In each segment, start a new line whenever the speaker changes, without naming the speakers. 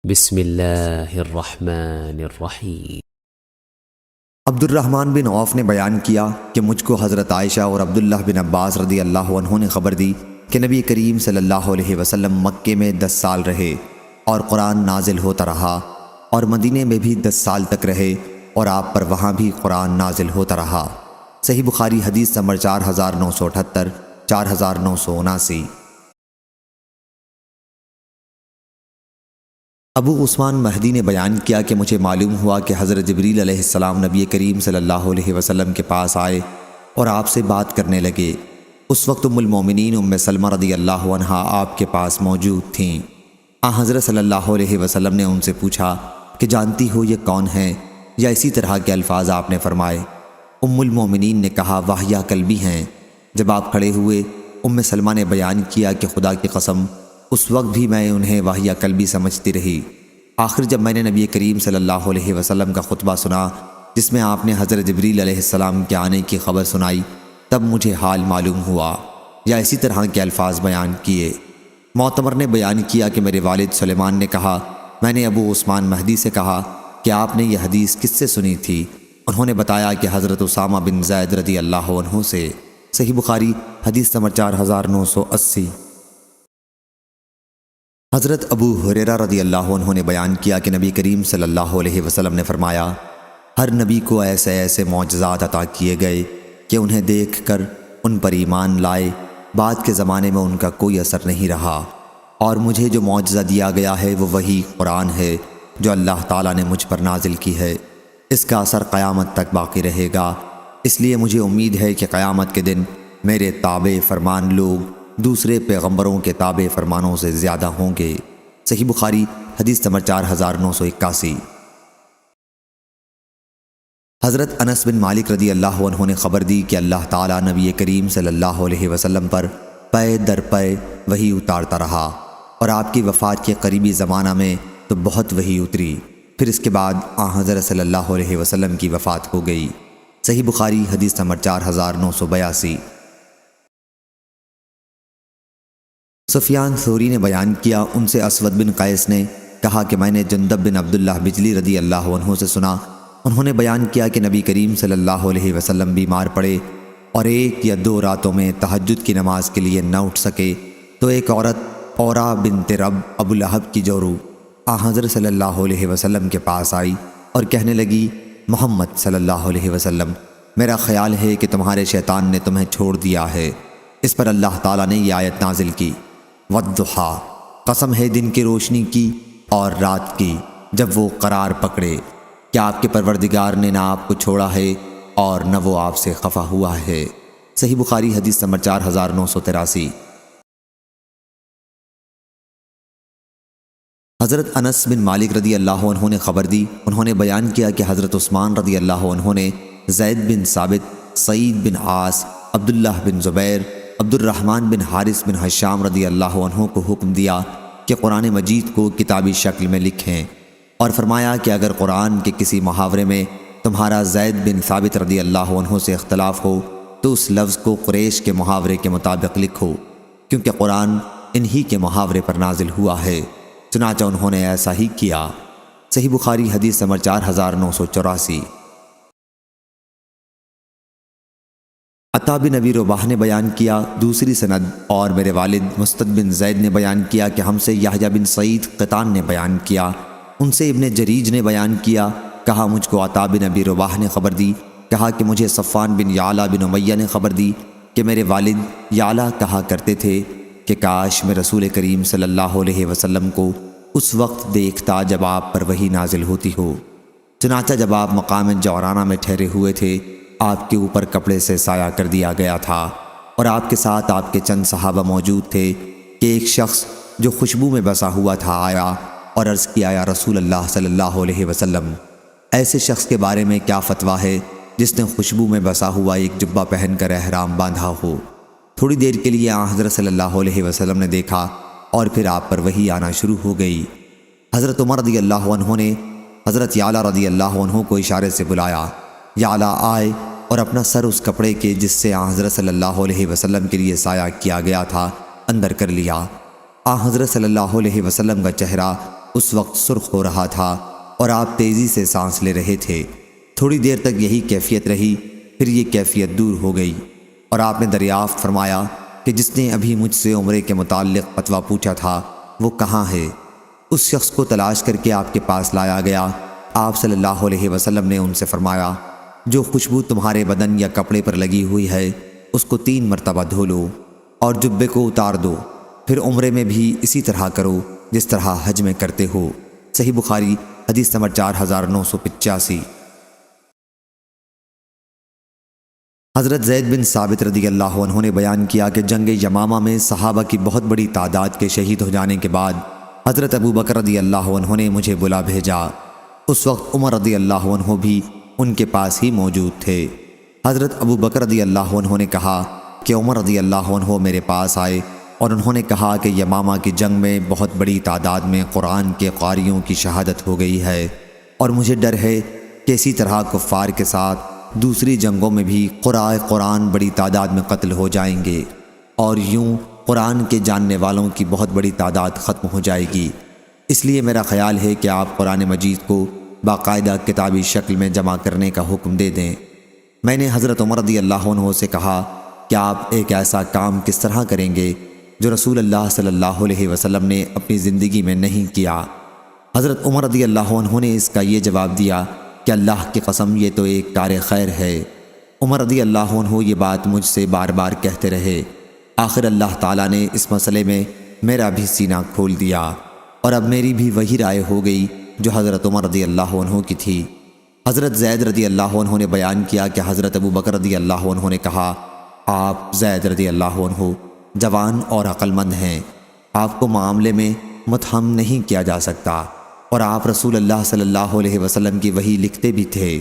بسم اللہ الرحمن الرحیم۔
عبد الرحمن بن عوف نے بیان کیا کہ مجھ کو حضرت عائشہ اور عبداللہ بن عباس رضی اللہ عنہ نے خبر دی کہ نبی کریم صلی اللہ علیہ وسلم مکے میں 10 سال رہے اور قرآن نازل ہوتا رہا، اور مدینے میں بھی 10 سال تک رہے اور آپ پر وہاں بھی قرآن نازل ہوتا رہا۔ صحیح بخاری حدیث نمبر 4978، 4979۔ ابو عثمان مہدی نے بیان کیا کہ مجھے معلوم ہوا کہ حضرت جبریل علیہ السلام نبی کریم صلی اللہ علیہ وسلم کے پاس آئے اور آپ سے بات کرنے لگے۔ اس وقت ام المومنین ام سلمہ رضی اللہ عنہا آپ کے پاس موجود تھیں۔ حضرت صلی اللہ علیہ وسلم نے ان سے پوچھا کہ جانتی ہو یہ کون ہیں، یا اسی طرح کے الفاظ آپ نے فرمائے۔ ام المومنین نے کہا واہیہ کلبی ہیں۔ جب آپ کھڑے ہوئے ام سلمہ نے بیان کیا کہ خدا کی قسم اس وقت بھی میں انہیں واہیہ کلبی سمجھتی رہی۔ آخر جب میں نے نبی کریم صلی اللہ علیہ وسلم کا خطبہ سنا جس میں آپ نے حضرت جبریل علیہ السلام کے آنے کی خبر سنائی، تب مجھے حال معلوم ہوا، یا اسی طرح کے الفاظ بیان کیے۔ معتمر نے بیان کیا کہ میرے والد سلیمان نے کہا میں نے ابو عثمان مہدی سے کہا کہ آپ نے یہ حدیث کس سے سنی تھی؟ انہوں نے بتایا کہ حضرت اسامہ بن زید رضی اللہ عنہ سے۔ صحیح بخاری حدیث نمبر 4980۔ حضرت ابو ہریرہ رضی اللہ عنہ نے بیان کیا کہ نبی کریم صلی اللہ علیہ وسلم نے فرمایا ہر نبی کو ایسے ایسے معجزات عطا کیے گئے کہ انہیں دیکھ کر ان پر ایمان لائے، بعد کے زمانے میں ان کا کوئی اثر نہیں رہا، اور مجھے جو معجزہ دیا گیا ہے وہ وہی قرآن ہے جو اللہ تعالیٰ نے مجھ پر نازل کی ہے۔ اس کا اثر قیامت تک باقی رہے گا، اس لیے مجھے امید ہے کہ قیامت کے دن میرے تابع فرمان لوگ دوسرے پیغمبروں کے تابع فرمانوں سے زیادہ ہوں گے۔ صحیح بخاری حدیث نمبر 4981۔ حضرت انس بن مالک رضی اللہ عنہ نے خبر دی کہ اللہ تعالیٰ نبی کریم صلی اللہ علیہ وسلم پر پے در پے وحی اتارتا رہا، اور آپ کی وفات کے قریبی زمانہ میں تو بہت وحی اتری، پھر اس کے بعد حضرت صلی اللہ علیہ وسلم کی وفات ہو گئی۔ صحیح بخاری حدیث نمبر 4982۔ سفیان ثوری نے بیان کیا ان سے اسود بن قیس نے کہا کہ میں نے جندب بن عبداللہ بجلی رضی اللہ عنہ سے سنا، انہوں نے بیان کیا کہ نبی کریم صلی اللہ علیہ وسلم بیمار پڑے اور 1 یا 2 راتوں میں تہجد کی نماز کے لیے نہ اٹھ سکے، تو ایک عورت اورا بنت رب ابو لہب کی جورو حضرت صلی اللہ علیہ وسلم کے پاس آئی اور کہنے لگی محمد صلی اللہ علیہ وسلم، میرا خیال ہے کہ تمہارے شیطان نے تمہیں چھوڑ دیا ہے۔ اس پر اللہ تعالیٰ نے یہ آیت نازل کی والضحیٰ، قسم ہے دن کی روشنی کی اور رات کی جب وہ قرار پکڑے، کیا آپ کے پروردگار نے نہ آپ کو چھوڑا ہے اور نہ وہ آپ سے خفا ہوا ہے۔ صحیح بخاری حدیث نمبر 4983۔ حضرت انس بن مالک رضی اللہ عنہ نے خبر دی، انہوں نے بیان کیا کہ حضرت عثمان رضی اللہ عنہ نے زید بن ثابت، سعید بن عاص، عبداللہ بن زبیر، عبد الرحمن بن حارث بن حشام رضی اللہ عنہ کو حکم دیا کہ قرآن مجید کو کتابی شکل میں لکھیں، اور فرمایا کہ اگر قرآن کے کسی محاورے میں تمہارا زید بن ثابت رضی اللہ عنہ سے اختلاف ہو تو اس لفظ کو قریش کے محاورے کے مطابق لکھو، کیونکہ قرآن انہی کے محاورے پر نازل ہوا ہے۔ چنانچہ انہوں نے ایسا ہی کیا۔ صحیح بخاری حدیث نمبر 4984۔ عطا بن ابی رباح نے بیان کیا دوسری سند، اور میرے والد مستد بن زید نے بیان کیا کہ ہم سے یحییٰ بن سعید قطان نے بیان کیا، ان سے ابن جریج نے بیان کیا، کہا مجھ کو عطا بن ابی رباح نے خبر دی، کہا کہ مجھے صفوان بن یعلا بن امیہ نے خبر دی کہ میرے والد یعلا کہا کرتے تھے کہ کاش میں رسول کریم صلی اللہ علیہ وسلم کو اس وقت دیکھتا جب آپ پر وحی نازل ہوتی ہو۔ چنانچہ جب آپ مقام جعرانہ میں ٹھہرے ہوئے تھے، آپ کے اوپر کپڑے سے سایہ کر دیا گیا تھا، اور آپ کے ساتھ آپ کے چند صحابہ موجود تھے کہ ایک شخص جو خوشبو میں بسا ہوا تھا آیا اور عرض کیا یا رسول اللہ صلی اللہ علیہ وسلم، ایسے شخص کے بارے میں کیا فتویٰ ہے جس نے خوشبو میں بسا ہوا ایک جبہ پہن کر احرام باندھا ہو؟ تھوڑی دیر کے لیے حضرت صلی اللہ علیہ وسلم نے دیکھا اور پھر آپ پر وحی آنا شروع ہو گئی۔ حضرت عمر رضی اللہ عنہ نے حضرت یعلا رضی اللہ عنہ کو اشارے سے بلایا، یعلا آئے اور اپنا سر اس کپڑے کے جس سے حضرت صلی اللہ علیہ وسلم کے لیے سایہ کیا گیا تھا اندر کر لیا۔ حضرت صلی اللہ علیہ وسلم کا چہرہ اس وقت سرخ ہو رہا تھا اور آپ تیزی سے سانس لے رہے تھے۔ تھوڑی دیر تک یہی کیفیت رہی، پھر یہ کیفیت دور ہو گئی اور آپ نے دریافت فرمایا کہ جس نے ابھی مجھ سے عمرے کے متعلق فتویٰ پوچھا تھا وہ کہاں ہے؟ اس شخص کو تلاش کر کے آپ کے پاس لایا گیا۔ آپ صلی اللہ علیہ وسلم نے ان سے فرمایا، جو خوشبو تمہارے بدن یا کپڑے پر لگی ہوئی ہے اس کو 3 مرتبہ دھو لو اور جبے کو اتار دو، پھر عمرے میں بھی اسی طرح کرو جس طرح حج میں کرتے ہو۔ صحیح بخاری حدیث نمبر 4985۔ حضرت زید بن ثابت رضی اللہ عنہ نے بیان کیا کہ جنگ یمامہ میں صحابہ کی بہت بڑی تعداد کے شہید ہو جانے کے بعد حضرت ابو بکر رضی اللہ عنہ نے مجھے بلا بھیجا۔ اس وقت عمر رضی اللہ عنہ بھی ان کے پاس ہی موجود تھے۔ حضرت ابو بکر رضی اللہ عنہ نے کہا کہ عمر رضی اللہ عنہ میرے پاس آئے اور انہوں نے کہا کہ یمامہ کی جنگ میں بہت بڑی تعداد میں قرآن کے قاریوں کی شہادت ہو گئی ہے، اور مجھے ڈر ہے کہ اسی طرح کفار کے ساتھ دوسری جنگوں میں بھی قراء قرآن بڑی تعداد میں قتل ہو جائیں گے، اور یوں قرآن کے جاننے والوں کی بہت بڑی تعداد ختم ہو جائے گی۔ اس لیے میرا خیال ہے کہ آپ قرآن مجید کو باقاعدہ کتابی شکل میں جمع کرنے کا حکم دے دیں۔ میں نے حضرت عمر رضی اللہ عنہ سے کہا کہ آپ ایک ایسا کام کس طرح کریں گے جو رسول اللہ صلی اللہ علیہ وسلم نے اپنی زندگی میں نہیں کیا؟ حضرت عمر رضی اللہ عنہ نے اس کا یہ جواب دیا کہ اللہ کی قسم یہ تو ایک کار خیر ہے۔ عمر رضی اللہ عنہ یہ بات مجھ سے بار بار کہتے رہے۔ آخر اللہ تعالیٰ نے اس مسئلے میں میرا بھی سینہ کھول دیا اور اب میری بھی وہی رائے ہو گئی جو حضرت عمر رضی اللہ عنہ کی تھی۔ حضرت زید رضی اللہ عنہ نے بیان کیا کہ حضرت ابو بکر رضی اللہ عنہ نے کہا، آپ زید رضی اللہ عنہ جوان اور عقل مند ہیں، آپ کو معاملے میں متہم نہیں کیا جا سکتا، اور آپ رسول اللہ صلی اللہ علیہ وسلم کی وحی لکھتے بھی تھے،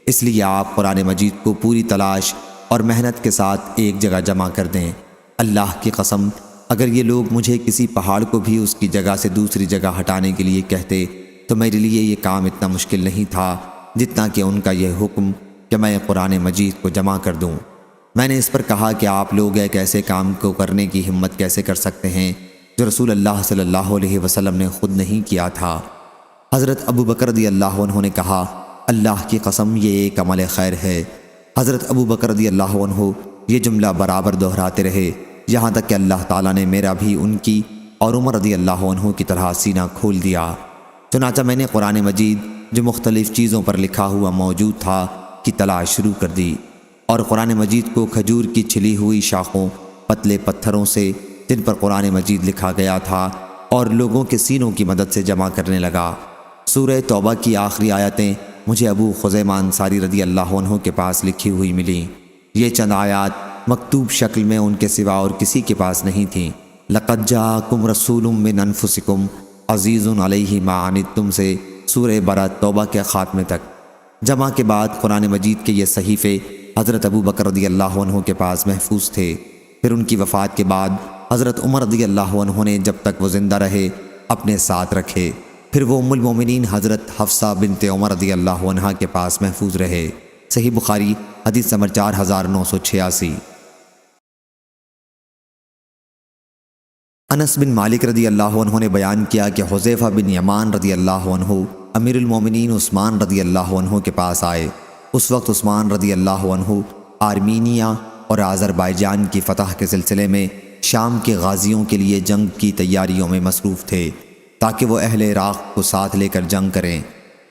اس لیے آپ قرآن مجید کو پوری تلاش اور محنت کے ساتھ ایک جگہ جمع کر دیں۔ اللہ کی قسم اگر یہ لوگ مجھے کسی پہاڑ کو بھی اس کی جگہ سے دوسری جگہ ہٹانے کے لیے کہتے تو میرے لیے یہ کام اتنا مشکل نہیں تھا جتنا کہ ان کا یہ حکم کہ میں قرآن مجید کو جمع کر دوں۔ میں نے اس پر کہا کہ آپ لوگ ایک ایسے کام کو کرنے کی ہمت کیسے کر سکتے ہیں جو رسول اللہ صلی اللہ علیہ وسلم نے خود نہیں کیا تھا؟ حضرت ابو بکر رضی اللہ عنہ نے کہا، اللہ کی قسم یہ ایک عمل خیر ہے۔ حضرت ابو بکر رضی اللہ عنہ یہ جملہ برابر دہراتے رہے یہاں تک کہ اللہ تعالیٰ نے میرا بھی ان کی اور عمر رضی اللہ عنہ کی طرح سینہ کھول دیا۔ چنانچہ میں نے قرآن مجید جو مختلف چیزوں پر لکھا ہوا موجود تھا کی تلاش شروع کر دی، اور قرآن مجید کو کھجور کی چھلی ہوئی شاخوں، پتلے پتھروں سے جن پر قرآن مجید لکھا گیا تھا اور لوگوں کے سینوں کی مدد سے جمع کرنے لگا۔ سورہ توبہ کی آخری آیتیں مجھے ابو خزیمہ انصاری رضی اللہ عنہ کے پاس لکھی ہوئی ملیں۔ یہ چند آیات مکتوب شکل میں ان کے سوا اور کسی کے پاس نہیں تھیں۔ لَقَدْ جَاءَكُمْ رَسُولٌ مِّنْ أَنفُسِكُمْ عَزِيزٌ عَلَيْهِ مَا عَنِتُّمْ سے سورہ برات توبہ کے خاتمے تک۔ جمع کے بعد قرآن مجید کے یہ صحیفے حضرت ابو بکر رضی اللہ عنہ کے پاس محفوظ تھے۔ پھر ان کی وفات کے بعد حضرت عمر رضی اللہ عنہ نے جب تک وہ زندہ رہے اپنے ساتھ رکھے، پھر وہ ام المومنین حضرت حفصہ بنت عمر رضی اللہ عنہ کے پاس محفوظ رہے۔ صحیح بخاری حدیث نمبر 4986۔ انس بن مالک رضی اللہ عنہ نے بیان کیا کہ حذیفہ بن یمان رضی اللہ عنہ امیر المومنین عثمان رضی اللہ عنہ کے پاس آئے۔ اس وقت عثمان رضی اللہ عنہ آرمینیا اور آذربائیجان کی فتح کے سلسلے میں شام کے غازیوں کے لیے جنگ کی تیاریوں میں مصروف تھے تاکہ وہ اہل عراق کو ساتھ لے کر جنگ کریں۔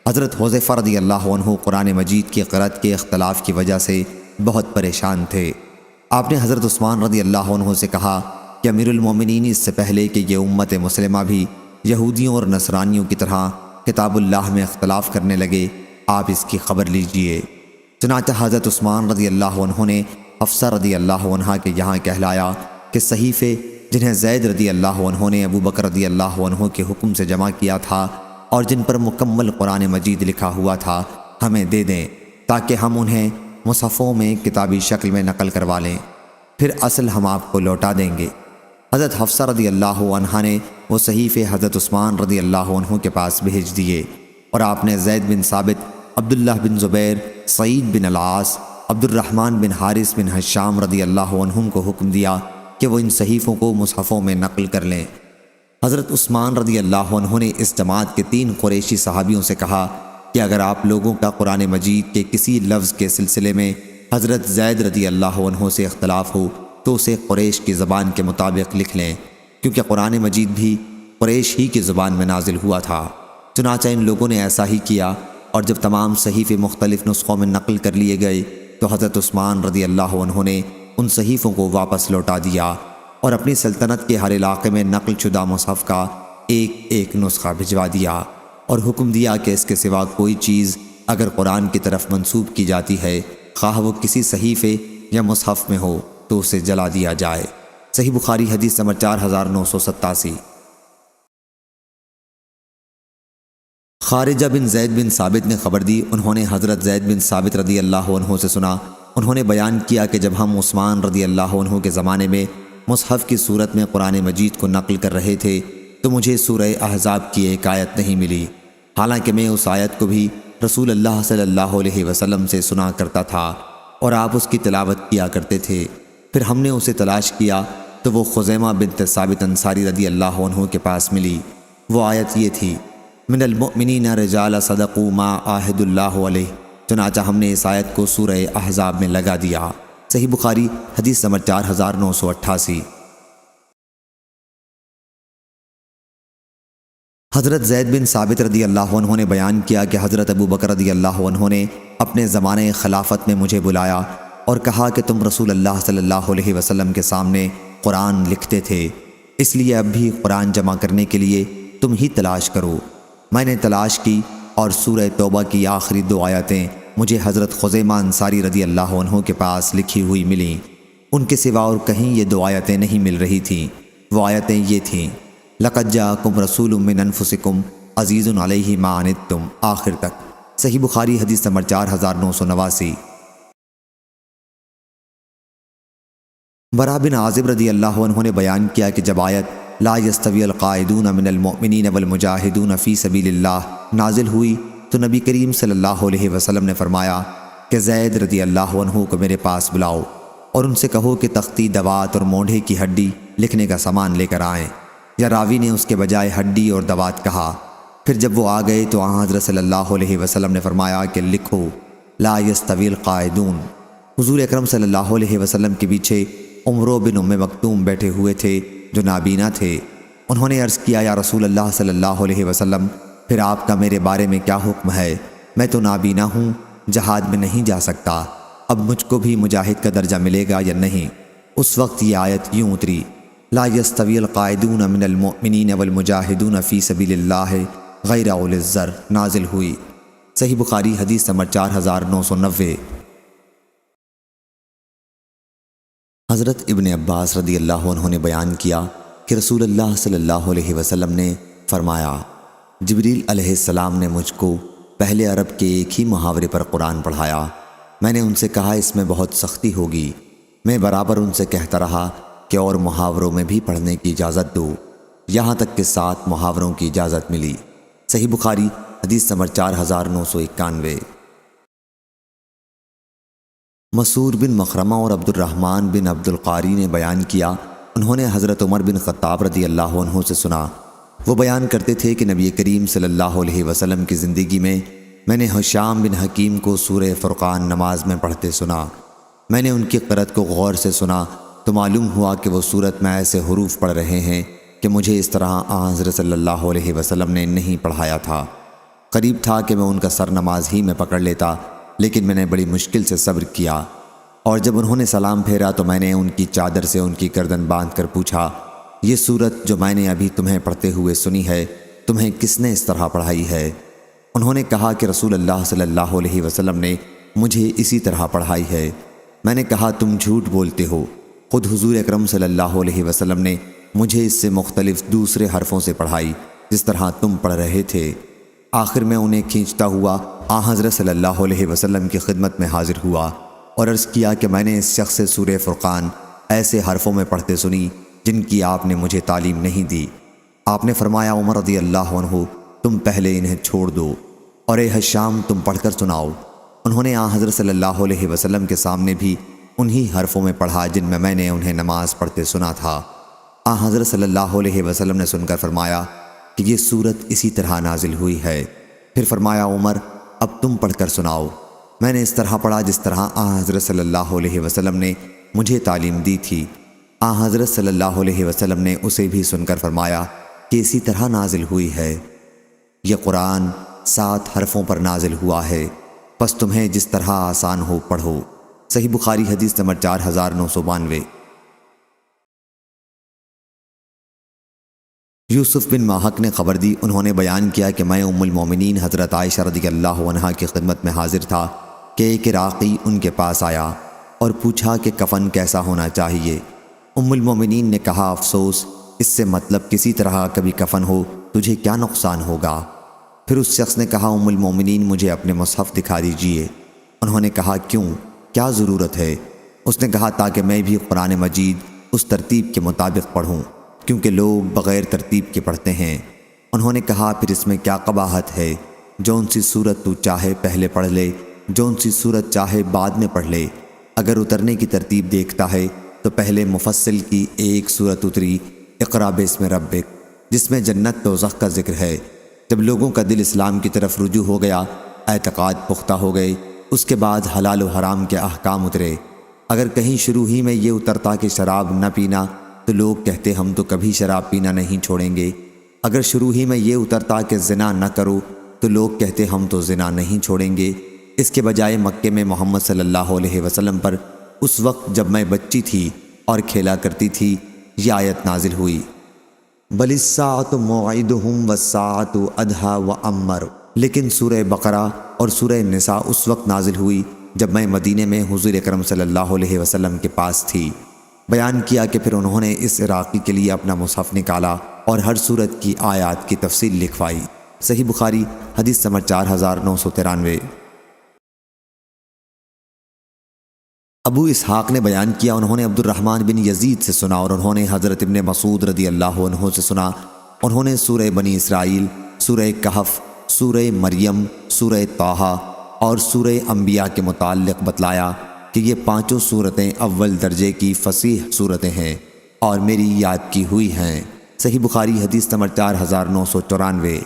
حضرت حذیفہ رضی اللہ عنہ قرآن مجید کی قرأت کے اختلاف کی وجہ سے بہت پریشان تھے۔ آپ نے حضرت عثمان رضی اللہ عنہ سے کہا کہ امیر المومنین اس سے پہلے کہ یہ امت مسلمہ بھی یہودیوں اور نصرانیوں کی طرح کتاب اللہ میں اختلاف کرنے لگے، آپ اس کی خبر لیجئے۔ چنانچہ حضرت عثمان رضی اللہ عنہ نے حفصہ رضی اللہ عنہ کے یہاں کہلایا کہ صحیفے جنہیں زید رضی اللہ عنہ نے ابو بکر رضی اللہ عنہ کے حکم سے جمع کیا تھا اور جن پر مکمل قرآن مجید لکھا ہوا تھا ہمیں دے دیں تاکہ ہم انہیں مصحفوں میں کتابی شکل میں نقل کروا لیں، پھر اصل ہم آپ کو لوٹا دیں گے۔ حضرت حفصہ رضی اللہ عنہ نے وہ صحیفے حضرت عثمان رضی اللہ عنہ کے پاس بھیج دیے، اور آپ نے زید بن ثابت، عبداللہ بن زبیر، سعید بن العاص، عبد الرحمن بن حارث بن حشام رضی اللہ عنہم کو حکم دیا کہ وہ ان صحیفوں کو مصحفوں میں نقل کر لیں۔ حضرت عثمان رضی اللہ عنہ نے اس جماعت کے 3 قریشی صحابیوں سے کہا کہ اگر آپ لوگوں کا قرآن مجید کے کسی لفظ کے سلسلے میں حضرت زید رضی اللہ عنہ سے اختلاف ہو تو اسے قریش کی زبان کے مطابق لکھ لیں، کیونکہ قرآن مجید بھی قریش ہی کی زبان میں نازل ہوا تھا۔ چنانچہ ان لوگوں نے ایسا ہی کیا، اور جب تمام صحیفے مختلف نسخوں میں نقل کر لیے گئے تو حضرت عثمان رضی اللہ عنہ نے ان صحیفوں کو واپس لوٹا دیا اور اپنی سلطنت کے ہر علاقے میں نقل شدہ مصحف کا ایک نسخہ بھجوا دیا، اور حکم دیا کہ اس کے سوا کوئی چیز اگر قرآن کی طرف منسوب کی جاتی ہے، خواہ وہ کسی صحیفے یا مصحف میں ہو، تو اسے جلا دیا جائے۔ صحیح بخاری حدیث نمبر 4987۔ خارجہ بن زید بن ثابت نے خبر دی، انہوں نے حضرت زید بن ثابت رضی اللہ عنہ سے سنا، انہوں نے بیان کیا کہ جب ہم عثمان رضی اللہ عنہ کے زمانے میں مصحف کی صورت میں قرآن مجید کو نقل کر رہے تھے تو مجھے سورہ احزاب کی ایک آیت نہیں ملی، حالانکہ میں اس آیت کو بھی رسول اللہ صلی اللہ علیہ وسلم سے سنا کرتا تھا اور آپ اس کی تلاوت کیا کرتے تھے۔ پھر ہم نے اسے تلاش کیا تو وہ خزیمہ بنت ثابت انصاری رضی اللہ عنہ کے پاس ملی۔ وہ آیت یہ تھی، من المؤمنین رجال صدقوا ما عاہد اللہ علیہ۔ چنانچہ ہم نے اس آیت کو سورہ احزاب میں لگا دیا۔ صحیح بخاری حدیث نمبر 4988۔ حضرت زید بن ثابت رضی اللہ عنہ نے بیان کیا کہ حضرت ابو بکر رضی اللہ عنہ نے اپنے زمانے خلافت میں مجھے بلایا اور کہا کہ تم رسول اللہ صلی اللہ علیہ وسلم کے سامنے قرآن لکھتے تھے، اس لیے اب بھی قرآن جمع کرنے کے لیے تم ہی تلاش کرو۔ میں نے تلاش کی اور سورہ توبہ کی آخری 2 آیتیں مجھے حضرت خزیمہ انصاری رضی اللہ عنہ کے پاس لکھی ہوئی ملیں، ان کے سوا اور کہیں یہ 2 آیتیں نہیں مل رہی تھیں۔ وہ آیتیں یہ تھیں، لقد جاءکم رسول من انفسکم عزیز علیہ ما عنتم، آخر تک۔ صحیح بخاری حدیث نمبر 4989۔ براء بن عازب رضی اللہ عنہ نے بیان کیا کہ جب آیت لا یستوی القاعدون من المؤمنین والمجاہدون فی سبیل اللہ نازل ہوئی تو نبی کریم صلی اللہ علیہ وسلم نے فرمایا کہ زید رضی اللہ عنہ کو میرے پاس بلاؤ اور ان سے کہو کہ تختی، دوات اور مونڈھے کی ہڈی لکھنے کا سامان لے کر آئیں، یا راوی نے اس کے بجائے ہڈی اور دوات کہا۔ پھر جب وہ آ گئے تو حضرت صلی اللہ علیہ وسلم نے فرمایا کہ لکھو لا یستوی القاعدون۔ حضور اکرم صلی اللہ علیہ وسلم کے پیچھے عمرو بن ام مکتوم بیٹھے ہوئے تھے جو نابینا تھے۔ انہوں نے عرض کیا، یا رسول اللہ صلی اللہ علیہ وسلم، پھر آپ کا میرے بارے میں کیا حکم ہے؟ میں تو نابینا ہوں، جہاد میں نہیں جا سکتا، اب مجھ کو بھی مجاہد کا درجہ ملے گا یا نہیں؟ اس وقت یہ آیت یوں اتری، لا یستوی القاعدون من المؤمنین والمجاہدون فی سبیل اللہ غیر اولی الضرر نازل ہوئی۔ صحیح بخاری حدیث نمبر 4990۔ حضرت ابن عباس رضی اللہ عنہ نے بیان کیا کہ رسول اللہ صلی اللہ علیہ وسلم نے فرمایا، جبریل علیہ السلام نے مجھ کو پہلے عرب کے ایک ہی محاورے پر قرآن پڑھایا۔ میں نے ان سے کہا اس میں بہت سختی ہوگی۔ میں برابر ان سے کہتا رہا کہ اور محاوروں میں بھی پڑھنے کی اجازت دو، یہاں تک کہ 7 محاوروں کی اجازت ملی۔ صحیح بخاری حدیث نمبر 4991۔ مسعود بن مخرمہ اور عبد الرحمن بن عبد القاری نے بیان کیا، انہوں نے حضرت عمر بن خطاب رضی اللہ عنہ سے سنا، وہ بیان کرتے تھے کہ نبی کریم صلی اللہ علیہ وسلم کی زندگی میں نے ہشام بن حکیم کو سورہ فرقان نماز میں پڑھتے سنا۔ میں نے ان کی قرأت کو غور سے سنا تو معلوم ہوا کہ وہ سورت میں ایسے حروف پڑھ رہے ہیں کہ مجھے اس طرح حضرت صلی اللہ علیہ وسلم نے نہیں پڑھایا تھا۔ قریب تھا کہ میں ان کا سر نماز ہی میں پکڑ لیتا، لیکن میں نے بڑی مشکل سے صبر کیا، اور جب انہوں نے سلام پھیرا تو میں نے ان کی چادر سے ان کی گردن باندھ کر پوچھا، یہ سورت جو میں نے ابھی تمہیں پڑھتے ہوئے سنی ہے، تمہیں کس نے اس طرح پڑھائی ہے؟ انہوں نے کہا کہ رسول اللہ صلی اللہ علیہ وسلم نے مجھے اسی طرح پڑھائی ہے۔ میں نے کہا تم جھوٹ بولتے ہو، خود حضور اکرم صلی اللہ علیہ وسلم نے مجھے اس سے مختلف دوسرے حرفوں سے پڑھائی جس طرح تم پڑھ رہے تھے۔ آخر میں انہیں کھینچتا ہوا حضرت صلی اللہ علیہ وسلم کی خدمت میں حاضر ہوا اور عرض کیا کہ میں نے اس شخص سے سورہ فرقان ایسے حرفوں میں پڑھتے سنی جن کی آپ نے مجھے تعلیم نہیں دی۔ آپ نے فرمایا، عمر رضی اللہ عنہ، تم پہلے انہیں چھوڑ دو، اور اے ہشام تم پڑھ کر سناؤ۔ انہوں نے حضرت صلی اللہ علیہ وسلم کے سامنے بھی انہی حرفوں میں پڑھا جن میں نے انہیں نماز پڑھتے سنا تھا۔ حضرت صلی اللہ علیہ وسلم نے سن کر فرمایا کہ یہ صورت اسی طرح نازل ہوئی ہے۔ پھر فرمایا عمر اب تم پڑھ کر سناؤ۔ میں نے اس طرح پڑھا جس طرح حضرت صلی اللہ علیہ وسلم نے مجھے تعلیم دی تھی۔ حضرت صلی اللہ علیہ وسلم نے اسے بھی سن کر فرمایا کہ اسی طرح نازل ہوئی ہے۔ یہ قرآن 7 حرفوں پر نازل ہوا ہے، پس تمہیں جس طرح آسان ہو پڑھو۔ صحیح بخاری حدیث نمبر 4992۔ یوسف بن ماہک نے خبر دی، انہوں نے بیان کیا کہ میں ام المومنین حضرت عائشہ رضی اللہ عنہا کی خدمت میں حاضر تھا کہ ایک عراقی ان کے پاس آیا اور پوچھا کہ کفن کیسا ہونا چاہیے۔ ام المومنین نے کہا افسوس، اس سے مطلب کسی طرح کبھی کفن ہو تجھے کیا نقصان ہوگا؟ پھر اس شخص نے کہا ام المومنین مجھے اپنے مصحف دکھا دیجئے۔ انہوں نے کہا کیوں، کیا ضرورت ہے؟ اس نے کہا تاکہ میں بھی قرآن مجید اس ترتیب کے مطابق پڑھوں، کیونکہ لوگ بغیر ترتیب کے پڑھتے ہیں۔ انہوں نے کہا پھر اس میں کیا قباحت ہے؟ جون سی صورت تو چاہے پہلے پڑھ لے، جون سی صورت چاہے بعد میں پڑھ لے۔ اگر اترنے کی ترتیب دیکھتا ہے تو پہلے مفصل کی ایک صورت اتری اقرا باسم ربک، جس میں جنت دوزخ کا ذکر ہے۔ جب لوگوں کا دل اسلام کی طرف رجوع ہو گیا، اعتقاد پختہ ہو گئے، اس کے بعد حلال و حرام کے احکام اترے۔ اگر کہیں شروع ہی میں یہ اترتا کہ شراب نہ پینا تو لوگ کہتے ہم تو کبھی شراب پینا نہیں چھوڑیں گے۔ اگر شروع ہی میں یہ اترتا کہ زنا نہ کرو تو لوگ کہتے ہم تو زنا نہیں چھوڑیں گے۔ اس کے بجائے مکے میں محمد صلی اللہ علیہ وسلم پر اس وقت جب میں بچی تھی اور کھیلا کرتی تھی یہ آیت نازل ہوئی، بل الساعۃ موعدہم والساعۃ ادھیٰ وامر۔ لیکن سورہ بقرہ اور سورہ نساء اس وقت نازل ہوئی جب میں مدینے میں حضور اکرم صلی اللہ علیہ وسلم کے پاس تھی۔ بیان کیا کہ پھر انہوں نے اس عراقی کے لیے اپنا مصحف نکالا اور ہر سورت کی آیات کی تفصیل لکھوائی۔ صحیح بخاری حدیث نمبر 4993۔ ابو اسحاق نے بیان کیا، انہوں نے عبد الرحمن بن یزید سے سنا اور انہوں نے حضرت ابن مسعود رضی اللہ عنہ سے سنا۔ انہوں نے سورہ بنی اسرائیل، سورہ کہف، سورہ مریم، سورہ طٰہٰ اور سورہ انبیاء کے متعلق بتلایا کہ یہ 5 صورتیں اول درجے کی فصیح صورتیں ہیں اور میری یاد کی ہوئی ہیں۔ صحیح بخاری حدیث نمبر 4994۔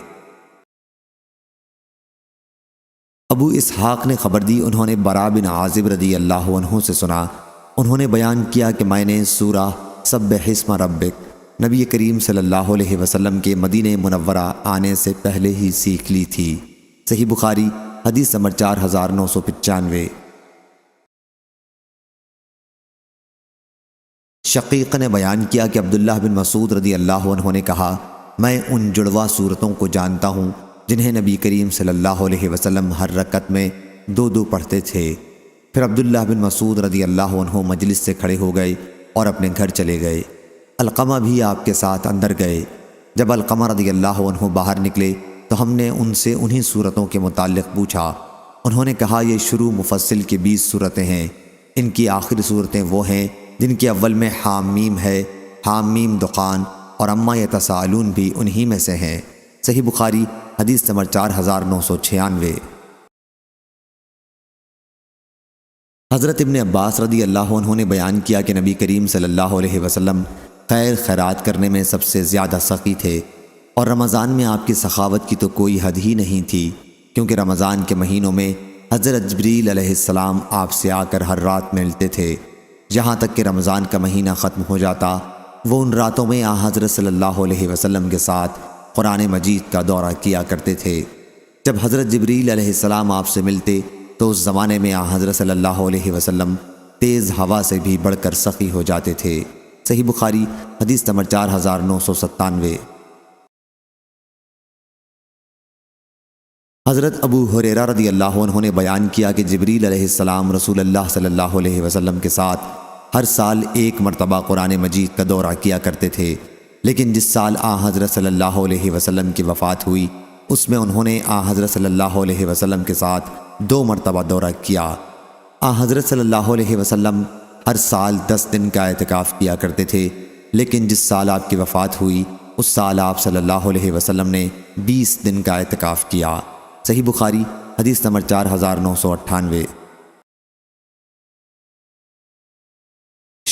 ابو اسحاق نے خبر دی، انہوں نے براء بن عازب رضی اللہ عنہ سے سنا۔ انہوں نے بیان کیا کہ میں نے سورہ سبح اسم ربک نبی کریم صلی اللہ علیہ وسلم کے مدینہ منورہ آنے سے پہلے ہی سیکھ لی تھی۔ صحیح بخاری حدیث نمبر 4995۔ شقیق نے بیان کیا کہ عبداللہ بن مسعود رضی اللہ عنہ نے کہا میں ان جڑواں صورتوں کو جانتا ہوں جنہیں نبی کریم صلی اللہ علیہ وسلم ہر رکعت میں 2 پڑھتے تھے۔ پھر عبداللہ بن مسعود رضی اللہ عنہ مجلس سے کھڑے ہو گئے اور اپنے گھر چلے گئے۔ علقمہ بھی آپ کے ساتھ اندر گئے۔ جب علقمہ رضی اللہ عنہ باہر نکلے تو ہم نے ان سے انہی صورتوں کے متعلق پوچھا۔ انہوں نے کہا یہ شروع مفصل کی 20 صورتیں ہیں، ان کی آخری صورتیں وہ ہیں جن کے اول میں حامیم ہے، حامیم دخان اور اما یتساءلون بھی انہی میں سے ہیں۔ صحیح بخاری حدیث نمبر 4996۔ حضرت ابن عباس رضی اللہ عنہ نے بیان کیا کہ نبی کریم صلی اللہ علیہ وسلم خیر خیرات کرنے میں سب سے زیادہ سخی تھے اور رمضان میں آپ کی سخاوت کی تو کوئی حد ہی نہیں تھی، کیونکہ رمضان کے مہینوں میں حضرت جبریل علیہ السلام آپ سے آ کر ہر رات ملتے تھے، یہاں تک کہ رمضان کا مہینہ ختم ہو جاتا۔ وہ ان راتوں میں حضرت صلی اللہ علیہ وسلم کے ساتھ قرآن مجید کا دورہ کیا کرتے تھے۔ جب حضرت جبریل علیہ السلام آپ سے ملتے تو اس زمانے میں حضرت صلی اللہ علیہ وسلم تیز ہوا سے بھی بڑھ کر سخی ہو جاتے تھے۔ صحیح بخاری حدیث نمبر 4997۔ حضرت ابو ہریرہ رضی اللہ عنہ نے بیان کیا کہ جبریل علیہ السلام رسول اللہ صلی اللہ علیہ وسلم کے ساتھ ہر سال 1 مرتبہ قرآن مجید کا دورہ کیا کرتے تھے، لیکن جس سال حضرت صلی اللہ علیہ وسلم کی وفات ہوئی اس میں انہوں نے حضرت صلی اللہ علیہ وسلم کے ساتھ 2 مرتبہ دورہ کیا۔ حضرت صلی اللہ علیہ وسلم ہر سال 10 دن کا اعتکاف کیا کرتے تھے، لیکن جس سال آپ کی وفات ہوئی اس سال آپ صلی اللہ علیہ وسلم نے 20 دن کا اعتکاف کیا۔ صحیح بخاری حدیث نمبر 4998۔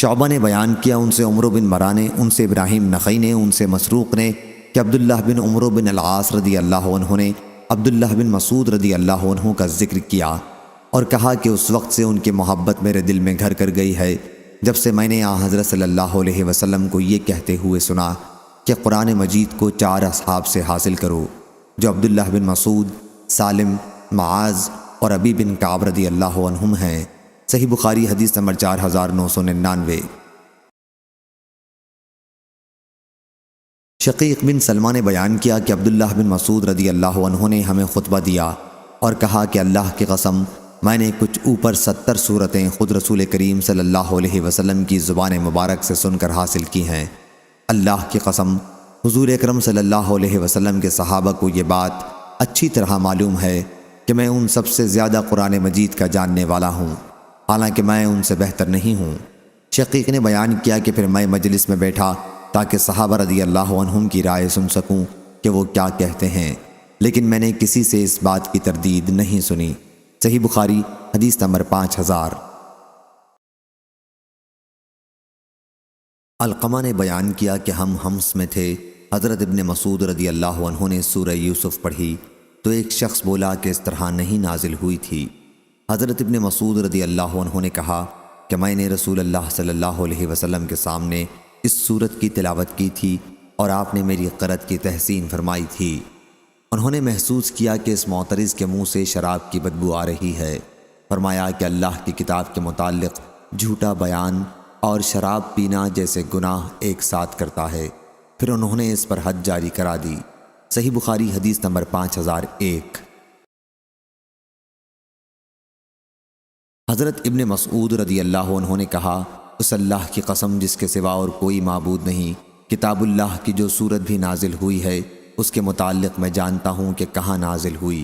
شعبہ نے بیان کیا ان سے عمرو بن مرہ نے، ان سے ابراہیم نخعی نے، ان سے مسروق نے کہ عبداللہ بن عمرو بن العاص رضی اللہ عنہ نے عبداللہ بن مسعود رضی اللہ عنہ کا ذکر کیا اور کہا کہ اس وقت سے ان کی محبت میرے دل میں گھر کر گئی ہے جب سے میں نے حضرت صلی اللہ علیہ وسلم کو یہ کہتے ہوئے سنا کہ قرآن مجید کو 4 اصحاب سے حاصل کرو، جو عبداللہ بن مسعود، سالم، معاذ اور ابی بن کعب رضی اللہ عنہم ہیں۔ صحیح بخاری حدیث نمبر 4999۔ شقیق بن سلمہ نے بیان کیا کہ عبداللہ بن مسعود رضی اللہ عنہ نے ہمیں خطبہ دیا اور کہا کہ اللہ کی قسم میں نے کچھ اوپر 70 صورتیں خود رسول کریم صلی اللہ علیہ وسلم کی زبان مبارک سے سن کر حاصل کی ہیں۔ اللہ کی قسم حضور اکرم صلی اللہ علیہ وسلم کے صحابہ کو یہ بات اچھی طرح معلوم ہے کہ میں ان سب سے زیادہ قرآن مجید کا جاننے والا ہوں، حالانکہ میں ان سے بہتر نہیں ہوں۔ شقیق نے بیان کیا کہ پھر میں مجلس میں بیٹھا تاکہ صحابہ رضی اللہ عنہم کی رائے سن سکوں کہ وہ کیا کہتے ہیں، لیکن میں نے کسی سے اس بات کی تردید نہیں سنی۔ صحیح بخاری حدیث نمبر 5000۔ علقمہ نے بیان کیا کہ ہم حمص میں تھے، حضرت ابن مسعود رضی اللہ عنہ نے سورہ یوسف پڑھی تو ایک شخص بولا کہ اس طرح نہیں نازل ہوئی تھی۔ حضرت ابن مسعود رضی اللہ عنہ نے کہا کہ میں نے رسول اللہ صلی اللہ علیہ وسلم کے سامنے اس سورت کی تلاوت کی تھی اور آپ نے میری قرأت کی تحسین فرمائی تھی۔ انہوں نے محسوس کیا کہ اس معترض کے منہ سے شراب کی بدبو آ رہی ہے۔ فرمایا کہ اللہ کی کتاب کے متعلق جھوٹا بیان اور شراب پینا جیسے گناہ ایک ساتھ کرتا ہے۔ پھر انہوں نے اس پر حد جاری کرا دی۔ صحیح بخاری حدیث نمبر 5001۔ حضرت ابن مسعود رضی اللہ عنہ نے کہا اس اللہ کی قسم جس کے سوا اور کوئی معبود نہیں، کتاب اللہ کی جو سورت بھی نازل ہوئی ہے اس کے متعلق میں جانتا ہوں کہ کہاں نازل ہوئی،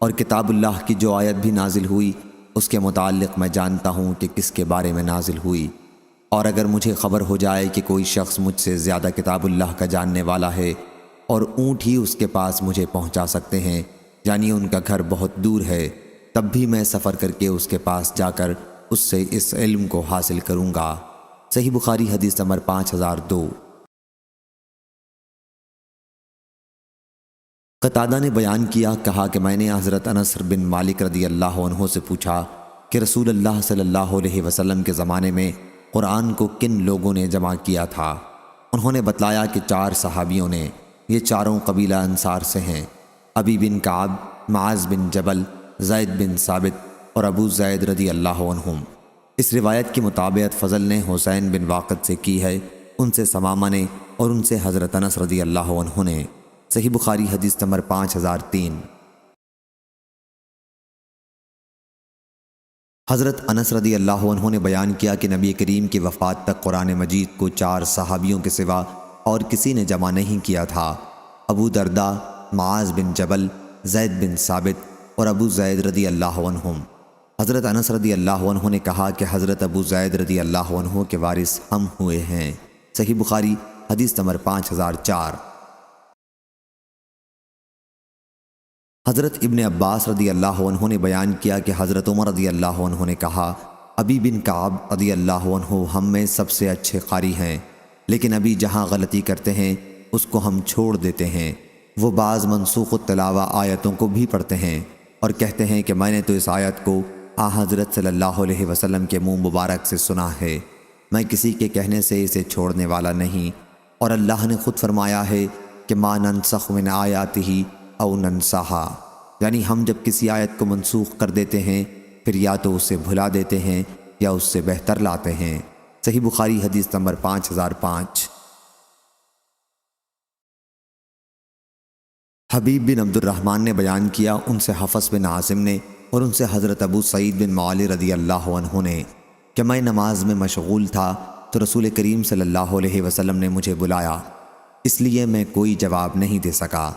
اور کتاب اللہ کی جو آیت بھی نازل ہوئی اس کے متعلق میں جانتا ہوں کہ کس کے بارے میں نازل ہوئی۔ اور اگر مجھے خبر ہو جائے کہ کوئی شخص مجھ سے زیادہ کتاب اللہ کا جاننے والا ہے اور اونٹ ہی اس کے پاس مجھے پہنچا سکتے ہیں، یعنی ان کا گھر بہت دور ہے، تب بھی میں سفر کر کے اس کے پاس جا کر اس سے اس علم کو حاصل کروں گا۔ صحیح بخاری حدیث نمبر 5002۔ قتادہ نے بیان کیا، کہا کہ میں نے حضرت انس بن مالک رضی اللہ عنہ سے پوچھا کہ رسول اللہ صلی اللہ علیہ وسلم کے زمانے میں قرآن کو کن لوگوں نے جمع کیا تھا؟ انہوں نے بتلایا کہ 4 صحابیوں نے، یہ چاروں قبیلہ انصار سے ہیں، ابی بن کعب، معاذ بن جبل، زید بن ثابت اور ابو زید رضی اللہ عنہم۔ اس روایت کی مطابقت فضل نے حسین بن واقد سے کی ہے، ان سے ثمامہ نے اور ان سے حضرت انس رضی اللہ عنہ نے۔ صحیح بخاری حدیث نمبر 5003۔ حضرت انس رضی اللہ عنہ نے بیان کیا کہ نبی کریم کی وفات تک قرآن مجید کو 4 صحابیوں کے سوا اور کسی نے جمع نہیں کیا تھا، ابو درداء، معاذ بن جبل، زید بن ثابت اور ابو زید رضی اللہ عنہم۔ حضرت انس رضی اللہ عنہ نے کہا کہ حضرت ابو زید رضی اللہ عنہ کے وارث ہم ہوئے ہیں۔ صحیح بخاری حدیث نمبر 5004۔ حضرت ابن عباس رضی اللہ عنہ نے بیان کیا کہ حضرت عمر رضی اللہ عنہ نے کہا ابی بن کعب رضی اللہ عنہ ہم میں سب سے اچھے قاری ہیں، لیکن ابھی جہاں غلطی کرتے ہیں اس کو ہم چھوڑ دیتے ہیں۔ وہ بعض منسوخ التلاوہ آیتوں کو بھی پڑھتے ہیں اور کہتے ہیں کہ میں نے تو اس آیت کو حضرت صلی اللہ علیہ وسلم کے منہ مبارک سے سنا ہے، میں کسی کے کہنے سے اسے چھوڑنے والا نہیں، اور اللہ نے خود فرمایا ہے کہ ما ننسخ من آیاتہ او ننساہا، یعنی ہم جب کسی آیت کو منسوخ کر دیتے ہیں پھر یا تو اسے بھلا دیتے ہیں یا اس سے بہتر لاتے ہیں۔ صحیح بخاری حدیث نمبر 5005۔ حبیب بن عبد الرحمن نے بیان کیا، ان سے حفص بن عاصم نے اور ان سے حضرت ابو سعید بن معالی رضی اللہ عنہ نے کہ میں نماز میں مشغول تھا تو رسول کریم صلی اللہ علیہ وسلم نے مجھے بلایا، اس لیے میں کوئی جواب نہیں دے سکا۔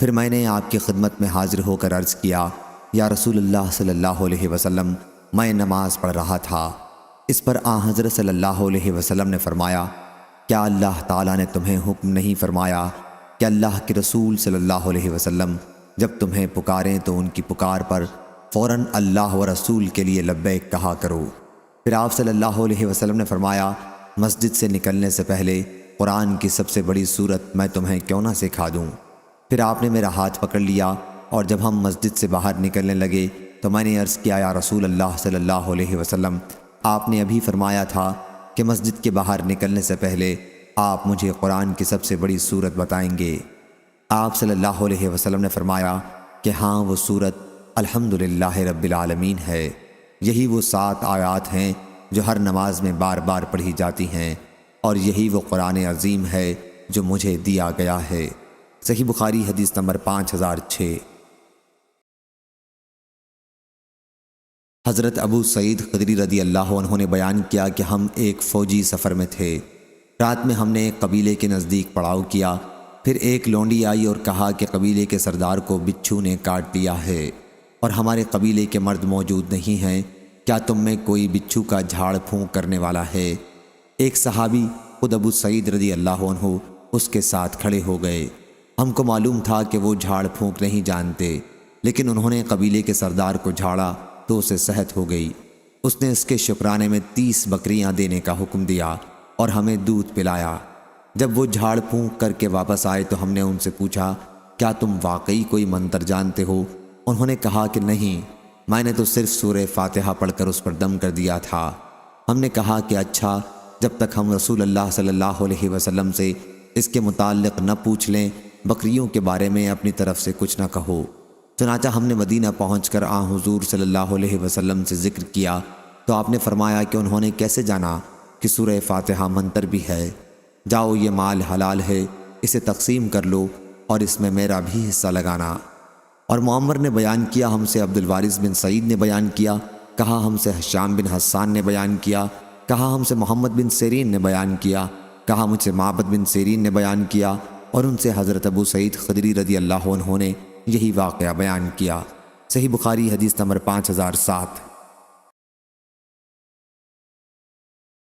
پھر میں نے آپ کی خدمت میں حاضر ہو کر عرض کیا، یا رسول اللہ صلی اللہ علیہ وسلم، میں نماز پڑھ رہا تھا۔ اس پر حضرت صلی اللہ علیہ وسلم نے فرمایا، کیا اللہ تعالیٰ نے تمہیں حکم نہیں فرمایا کہ اللہ کے رسول صلی اللہ علیہ وسلم جب تمہیں پکاریں تو ان کی پکار پر فوراً اللہ و رسول کے لیے لبیک کہا کرو۔ پھر آپ صلی اللہ علیہ وسلم نے فرمایا مسجد سے نکلنے سے پہلے قرآن کی سب سے بڑی صورت میں تمہیں کیوں نہ سکھا دوں؟ پھر آپ نے میرا ہاتھ پکڑ لیا اور جب ہم مسجد سے باہر نکلنے لگے تو میں نے عرض کیا، یا رسول اللہ صلی اللہ علیہ وسلم، آپ نے ابھی فرمایا تھا کہ مسجد کے باہر نکلنے سے پہلے آپ مجھے قرآن کی سب سے بڑی صورت بتائیں گے۔ آپ صلی اللہ علیہ وسلم نے فرمایا کہ ہاں، وہ صورت الحمدللہ رب العالمین ہے۔ یہی وہ 7 آیات ہیں جو ہر نماز میں بار بار پڑھی جاتی ہیں، اور یہی وہ قرآن عظیم ہے جو مجھے دیا گیا ہے۔ صحیح بخاری حدیث نمبر 5006۔ حضرت ابو سعید خدری رضی اللہ عنہ نے بیان کیا کہ ہم ایک فوجی سفر میں تھے۔ رات میں ہم نے ایک قبیلے کے نزدیک پڑاؤ کیا، پھر ایک لونڈی آئی اور کہا کہ قبیلے کے سردار کو بچھو نے کاٹ لیا ہے اور ہمارے قبیلے کے مرد موجود نہیں ہیں، کیا تم میں کوئی بچھو کا جھاڑ پھونک کرنے والا ہے؟ ایک صحابی خود ابو سعید رضی اللہ عنہ اس کے ساتھ کھڑے ہو گئے۔ ہم کو معلوم تھا کہ وہ جھاڑ پھونک نہیں جانتے، لیکن انہوں نے قبیلے کے سردار کو جھاڑا تو اسے صحت ہو گئی۔ اس نے اس کے شکرانے میں 30 بکریاں دینے کا حکم دیا اور ہمیں دودھ پلایا۔ جب وہ جھاڑ پھونک کر کے واپس آئے تو ہم نے ان سے پوچھا، کیا تم واقعی کوئی منتر جانتے ہو؟ انہوں نے کہا کہ نہیں، میں نے تو صرف سورہ فاتحہ پڑھ کر اس پر دم کر دیا تھا۔ ہم نے کہا کہ اچھا، جب تک ہم رسول اللہ صلی اللہ علیہ وسلم سے اس کے متعلق نہ پوچھ لیں، بکریوں کے بارے میں اپنی طرف سے کچھ نہ کہو۔ چنانچہ ہم نے مدینہ پہنچ کر حضور صلی اللہ علیہ وسلم سے ذکر کیا تو آپ نے فرمایا کہ انہوں نے کیسے جانا کہ سورہ فاتحہ منتر بھی ہے؟ جاؤ، یہ مال حلال ہے، اسے تقسیم کر لو اور اس میں میرا بھی حصہ لگانا۔ اور معمر نے بیان کیا، ہم سے عبد الوارث بن سعید نے بیان کیا، کہا ہم سے حشام بن حسان نے بیان کیا، کہا ہم سے محمد بن سیرین نے بیان کیا، کہا مجھ سے معبد بن سیرین نے بیان کیا، اور ان سے حضرت ابو سعید خدری رضی اللہ عنہ نے یہی واقعہ بیان کیا۔ صحیح بخاری حدیث نمبر 5007۔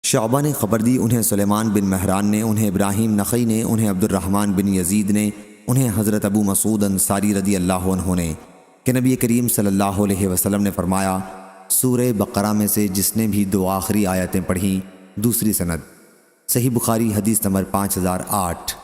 شعبہ نے خبر دی، انہیں سلیمان بن مہران نے، انہیں ابراہیم نخعی نے، انہیں عبد الرحمن بن یزید نے، انہیں حضرت ابو مسعود انصاری رضی اللہ عنہ نے کہ نبی کریم صلی اللہ علیہ وسلم نے فرمایا، سورہ بقرہ میں سے جس نے بھی 2 آخری آیتیں پڑھیں، دوسری سند۔ صحیح بخاری حدیث نمبر 5008۔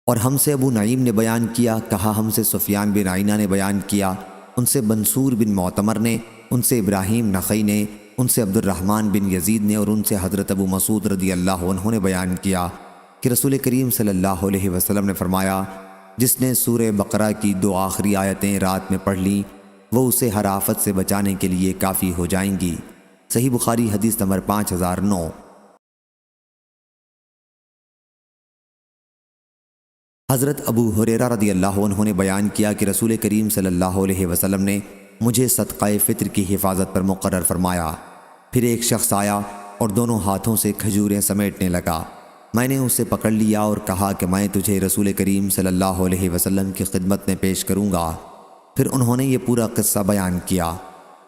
اور ہم سے ابو نعیم نے بیان کیا، کہا ہم سے سفیان بن عینہ نے بیان کیا، ان سے منصور بن معتمر نے، ان سے ابراہیم نخعی نے، ان سے عبد الرحمن بن یزید نے، اور ان سے حضرت ابو مسعود رضی اللہ عنہ نے بیان کیا کہ رسول کریم صلی اللہ علیہ وسلم نے فرمایا، جس نے سورہ بقرہ کی 2 آخری آیتیں رات میں پڑھ لیں، وہ اسے ہر آفت سے بچانے کے لیے کافی ہو جائیں گی۔ صحیح بخاری حدیث نمبر 5009۔ حضرت ابو ہریرہ رضی اللہ عنہ نے بیان کیا کہ رسول کریم صلی اللہ علیہ وسلم نے مجھے صدقہ فطر کی حفاظت پر مقرر فرمایا۔ پھر ایک شخص آیا اور دونوں ہاتھوں سے کھجوریں سمیٹنے لگا۔ میں نے اسے پکڑ لیا اور کہا کہ میں تجھے رسول کریم صلی اللہ علیہ وسلم کی خدمت میں پیش کروں گا۔ پھر انہوں نے یہ پورا قصہ بیان کیا۔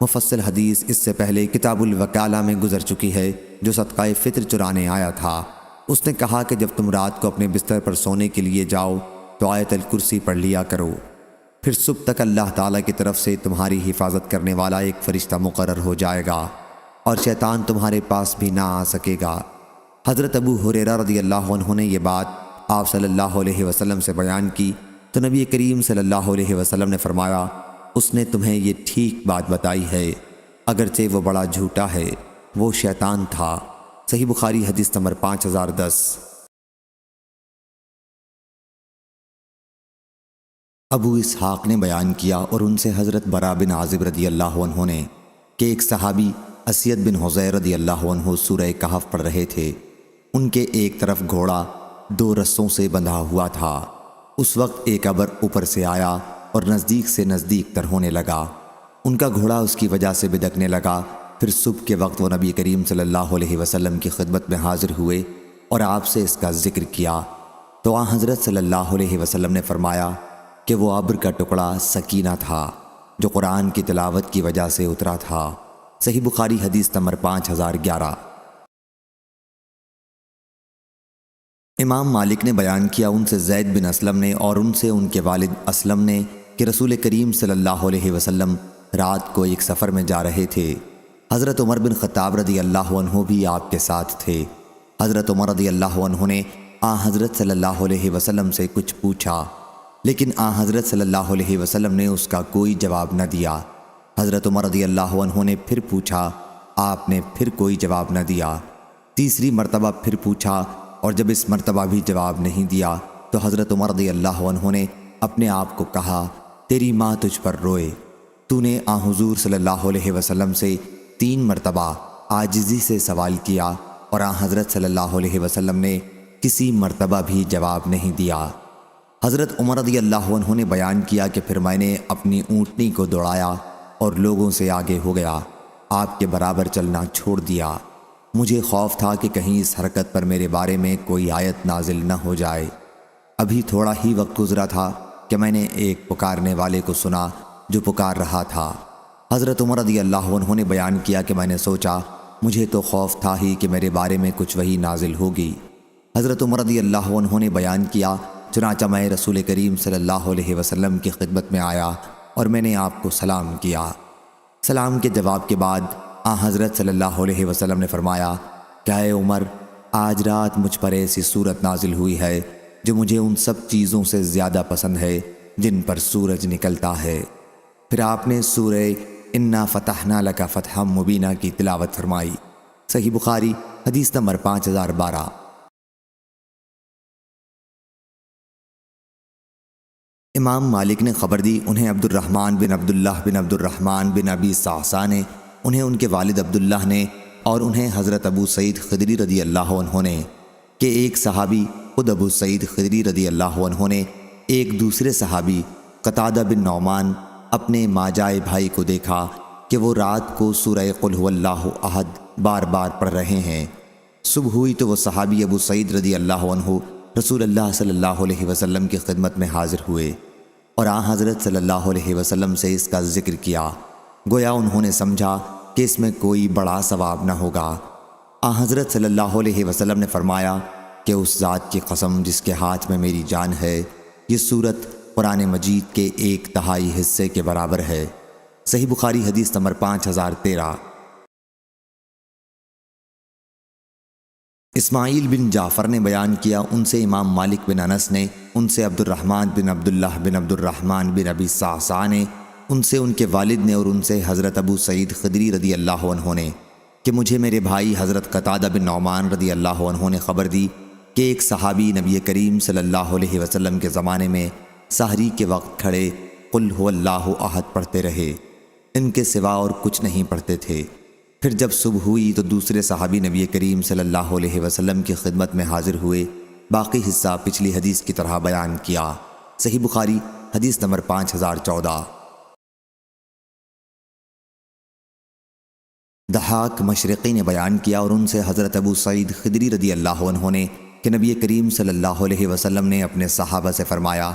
مفصل حدیث اس سے پہلے کتاب الوکالہ میں گزر چکی ہے، جو صدقہ فطر چرانے آیا تھا۔ اس نے کہا کہ جب تم رات کو اپنے بستر پر سونے کے لیے جاؤ تو آیت الکرسی پڑھ لیا کرو، پھر صبح تک اللہ تعالیٰ کی طرف سے تمہاری حفاظت کرنے والا ایک فرشتہ مقرر ہو جائے گا اور شیطان تمہارے پاس بھی نہ آ سکے گا۔ حضرت ابو ہریرہ رضی اللہ عنہ نے یہ بات آپ صلی اللہ علیہ وسلم سے بیان کی تو نبی کریم صلی اللہ علیہ وسلم نے فرمایا، اس نے تمہیں یہ ٹھیک بات بتائی ہے، اگرچہ وہ بڑا جھوٹا ہے، وہ شیطان تھا۔ صحیح بخاری حدیث نمبر 5010۔ ابو اسحاق نے بیان کیا اور ان سے حضرت برا بن عازب رضی اللہ عنہ نے کہ ایک صحابی اسید بن حضیر رضی اللہ عنہ سورہ کہف پڑھ رہے تھے۔ ان کے ایک طرف گھوڑا 2 رسوں سے بندھا ہوا تھا۔ اس وقت ایک ابر اوپر سے آیا اور نزدیک سے نزدیک تر ہونے لگا۔ ان کا گھوڑا اس کی وجہ سے بدکنے لگا۔ پھر صبح کے وقت وہ نبی کریم صلی اللہ علیہ وسلم کی خدمت میں حاضر ہوئے اور آپ سے اس کا ذکر کیا تو آن حضرت صلی اللہ علیہ وسلم نے فرمایا کہ وہ ابر کا ٹکڑا سکینہ تھا جو قرآن کی تلاوت کی وجہ سے اترا تھا۔ صحیح بخاری حدیث نمبر 5011۔ امام مالک نے بیان کیا، ان سے زید بن اسلم نے اور ان سے ان کے والد اسلم نے کہ رسول کریم صلی اللہ علیہ وسلم رات کو ایک سفر میں جا رہے تھے۔ حضرت عمر بن خطاب رضی اللہ عنہ بھی آپ کے ساتھ تھے۔ حضرت عمر رضی اللہ عنہ نے حضرت صلی اللہ علیہ وسلم سے کچھ پوچھا، لیکن حضرت صلی اللہ علیہ وسلم نے اس کا کوئی جواب نہ دیا۔ حضرت عمر رضی اللہ عنہ نے پھر پوچھا، آپ نے پھر کوئی جواب نہ دیا۔ تیسری مرتبہ پھر پوچھا، اور جب اس مرتبہ بھی جواب نہیں دیا تو حضرت عمر رضی اللہ عنہ نے اپنے آپ کو کہا، تیری ماں تجھ پر روئے، تو نے حضور صلی اللہ علیہ وسلم سے 3 مرتبہ عاجزی سے سوال کیا اور حضرت صلی اللہ علیہ وسلم نے کسی مرتبہ بھی جواب نہیں دیا۔ حضرت عمر رضی اللہ عنہ نے بیان کیا کہ پھر میں نے اپنی اونٹنی کو دوڑایا اور لوگوں سے آگے ہو گیا، آپ کے برابر چلنا چھوڑ دیا۔ مجھے خوف تھا کہ کہیں اس حرکت پر میرے بارے میں کوئی آیت نازل نہ ہو جائے۔ ابھی تھوڑا ہی وقت گزرا تھا کہ میں نے ایک پکارنے والے کو سنا جو پکار رہا تھا۔ حضرت عمر رضی اللہ عنہ نے بیان کیا کہ میں نے سوچا مجھے تو خوف تھا ہی کہ میرے بارے میں کچھ وحی نازل ہوگی۔ حضرت عمر رضی اللہ عنہ نے بیان کیا، چنانچہ میں رسول کریم صلی اللہ علیہ وسلم کی خدمت میں آیا اور میں نے آپ کو سلام کیا۔ سلام کے جواب کے بعد حضرت صلی اللہ علیہ وسلم نے فرمایا کہ اے عمر، آج رات مجھ پر ایسی صورت نازل ہوئی ہے جو مجھے ان سب چیزوں سے زیادہ پسند ہے جن پر سورج نکلتا ہے۔ پھر آپ نے سورہ انا فتحنا لک فتحا مبینہ کی تلاوت فرمائی۔ صحیح بخاری حدیث نمبر 5012۔ امام مالک نے خبر دی، انہیں عبد الرحمن بن عبداللہ بن عبد الرحمن بن ابی صعصع نے، انہیں ان کے والد عبداللہ نے، اور انہیں حضرت ابو سعید خدری رضی اللہ عنہ نے، کہ ایک صحابی خود ابو سعید خدری رضی اللہ عنہ نے ایک دوسرے صحابی قتادہ بن نعمان اپنے ماجائے بھائی کو دیکھا کہ وہ رات کو سورہ قل هو اللہ احد بار بار پڑھ رہے ہیں۔ صبح ہوئی تو وہ صحابی ابو سعید رضی اللہ عنہ رسول اللہ صلی اللہ علیہ وسلم کی خدمت میں حاضر ہوئے اور حضرت صلی اللہ علیہ وسلم سے اس کا ذکر کیا، گویا انہوں نے سمجھا کہ اس میں کوئی بڑا ثواب نہ ہوگا۔ حضرت صلی اللہ علیہ وسلم نے فرمایا کہ اس ذات کی قسم جس کے ہاتھ میں میری جان ہے، یہ سورت قرآن مجید کے 1/3 حصے کے برابر ہے۔ صحیح بخاری حدیث نمبر 5013۔ اسماعیل بن جعفر نے بیان کیا، ان سے امام مالک بن انس نے، ان سے عبد الرحمن بن عبداللہ بن عبد الرحمن بن ابی صعصع نے، ان سے ان کے والد نے، اور ان سے حضرت ابو سعید خدری رضی اللہ عنہ نے، کہ مجھے میرے بھائی حضرت قتادہ بن نعمان رضی اللہ عنہ نے خبر دی کہ ایک صحابی نبی کریم صلی اللہ علیہ وسلم کے زمانے میں سحری کے وقت کھڑے قل هو اللہ احد پڑھتے رہے، ان کے سوا اور کچھ نہیں پڑھتے تھے۔ پھر جب صبح ہوئی تو دوسرے صحابی نبی کریم صلی اللہ علیہ وسلم کی خدمت میں حاضر ہوئے، باقی حصہ پچھلی حدیث کی طرح بیان کیا۔ صحیح بخاری حدیث نمبر 5014۔ ضحاک مشرقی نے بیان کیا، اور ان سے حضرت ابو سعید خدری رضی اللہ عنہ نے، کہ نبی کریم صلی اللہ علیہ وسلم نے اپنے صحابہ سے فرمایا،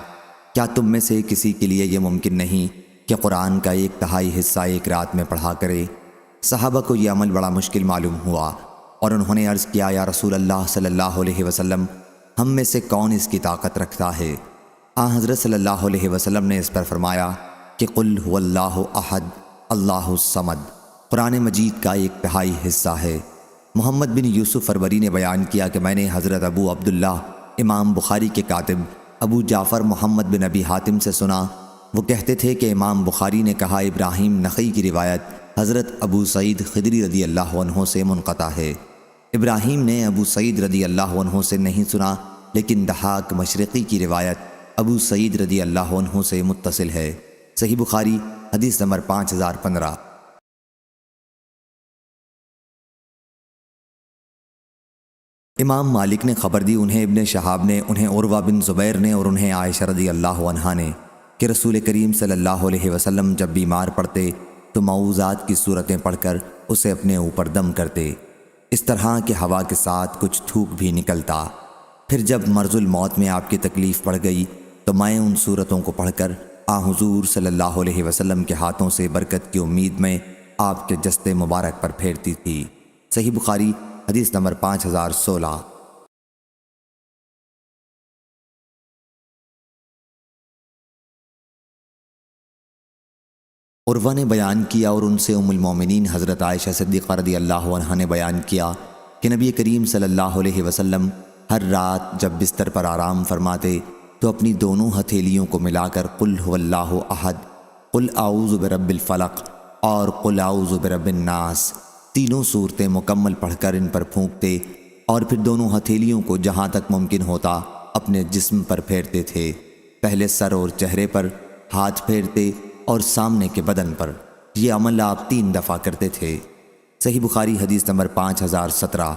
کیا تم میں سے کسی کے لیے یہ ممکن نہیں کہ قرآن کا 1/3 حصہ ایک رات میں پڑھا کرے؟ صحابہ کو یہ عمل بڑا مشکل معلوم ہوا اور انہوں نے عرض کیا، یا رسول اللہ صلی اللہ علیہ وسلم، ہم میں سے کون اس کی طاقت رکھتا ہے؟ حضرت صلی اللہ علیہ وسلم نے اس پر فرمایا کہ قل هو اللہ احد اللہ الصمد قرآن مجید کا 1/3 حصہ ہے۔ محمد بن یوسف فربری نے بیان کیا کہ میں نے حضرت ابو عبداللہ امام بخاری کے کاتب ابو جعفر محمد بن ابی حاتم سے سنا، وہ کہتے تھے کہ امام بخاری نے کہا، ابراہیم نخعی کی روایت حضرت ابو سعید خدری رضی اللہ عنہ سے منقطع ہے۔ ابراہیم نے ابو سعید رضی اللہ عنہ سے نہیں سنا، لیکن ضحاک مشرقی کی روایت ابو سعید رضی اللہ عنہ سے متصل ہے۔ صحیح بخاری حدیث نمبر 5015۔ امام مالک نے خبر دی، انہیں ابن شہاب نے، انہیں عروہ بن زبیر نے، اور انہیں عائشہ رضی اللہ عنہا نے، کہ رسول کریم صلی اللہ علیہ وسلم جب بیمار پڑتے تو معوذات کی صورتیں پڑھ کر اسے اپنے اوپر دم کرتے، اس طرح کہ ہوا کے ساتھ کچھ تھوک بھی نکلتا۔ پھر جب مرض الموت میں آپ کی تکلیف پڑ گئی تو میں ان صورتوں کو پڑھ کر حضور صلی اللہ علیہ وسلم کے ہاتھوں سے برکت کی امید میں آپ کے جسد مبارک پر پھیرتی تھی۔ صحیح بخاری حدیث نمبر 5016۔ عروہ نے بیان کیا اور ان سے ام المومنین حضرت عائشہ صدیقہ رضی اللہ عنہا نے بیان کیا کہ نبی کریم صلی اللہ علیہ وسلم ہر رات جب بستر پر آرام فرماتے تو اپنی دونوں ہتھیلیوں کو ملا کر قل هو اللہ احد، قل اعوذ برب الفلق اور قل اعوذ برب الناس تینوں صورتیں مکمل پڑھ کر ان پر پھونکتے اور پھر دونوں ہتھیلیوں کو جہاں تک ممکن ہوتا اپنے جسم پر پھیرتے تھے، پہلے سر اور چہرے پر، ہاتھ پھیرتے اور سامنے کے بدن پر۔ یہ عمل آپ 3 دفعہ کرتے تھے۔ صحیح بخاری حدیث نمبر 5017۔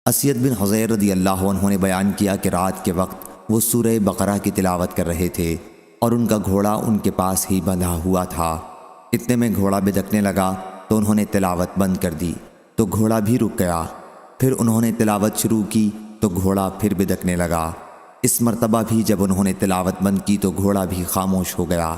اسید بن حضیر رضی اللہ عنہ نے بیان کیا کہ رات کے وقت وہ سورہ بقرہ کی تلاوت کر رہے تھے اور ان کا گھوڑا ان کے پاس ہی بندھا ہوا تھا۔ اتنے میں گھوڑا بدکنے لگا تو انہوں نے تلاوت بند کر دی تو گھوڑا بھی رک گیا، پھر انہوں نے تلاوت شروع کی تو گھوڑا پھر بدکنے لگا۔ اس مرتبہ بھی جب انہوں نے تلاوت بند کی تو گھوڑا بھی خاموش ہو گیا۔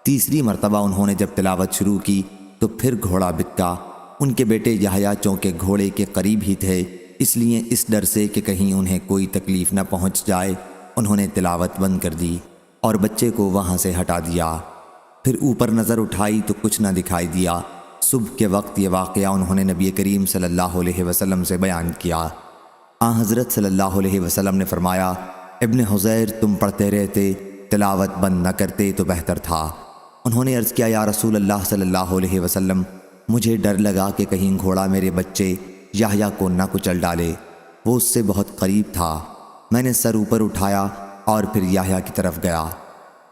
تیسری مرتبہ انہوں نے جب تلاوت شروع کی تو پھر گھوڑا بکا۔ ان کے بیٹے یحییٰ چونکہ گھوڑے کے قریب ہی تھے، اس لیے اس ڈر سے کہ کہیں انہیں کوئی تکلیف نہ پہنچ جائے انہوں نے تلاوت بند کر دی اور بچے کو وہاں سے ہٹا دیا۔ پھر اوپر نظر اٹھائی تو کچھ نہ دکھائی دیا۔ صبح کے وقت یہ واقعہ انہوں نے نبی کریم صلی اللہ علیہ وسلم سے بیان کیا۔ حضرت صلی اللہ علیہ وسلم نے فرمایا، ابن حضیر تم پڑھتے رہتے، تلاوت بند نہ کرتے تو بہتر تھا۔ انہوں نے عرض کیا، یا رسول اللہ صلی اللہ علیہ وسلم، مجھے ڈر لگا کہ کہیں گھوڑا میرے بچے یحییٰ کو نہ کچل ڈالے، وہ اس سے بہت قریب تھا۔ میں نے سر اوپر اٹھایا اور پھر یحییٰ کی طرف گیا۔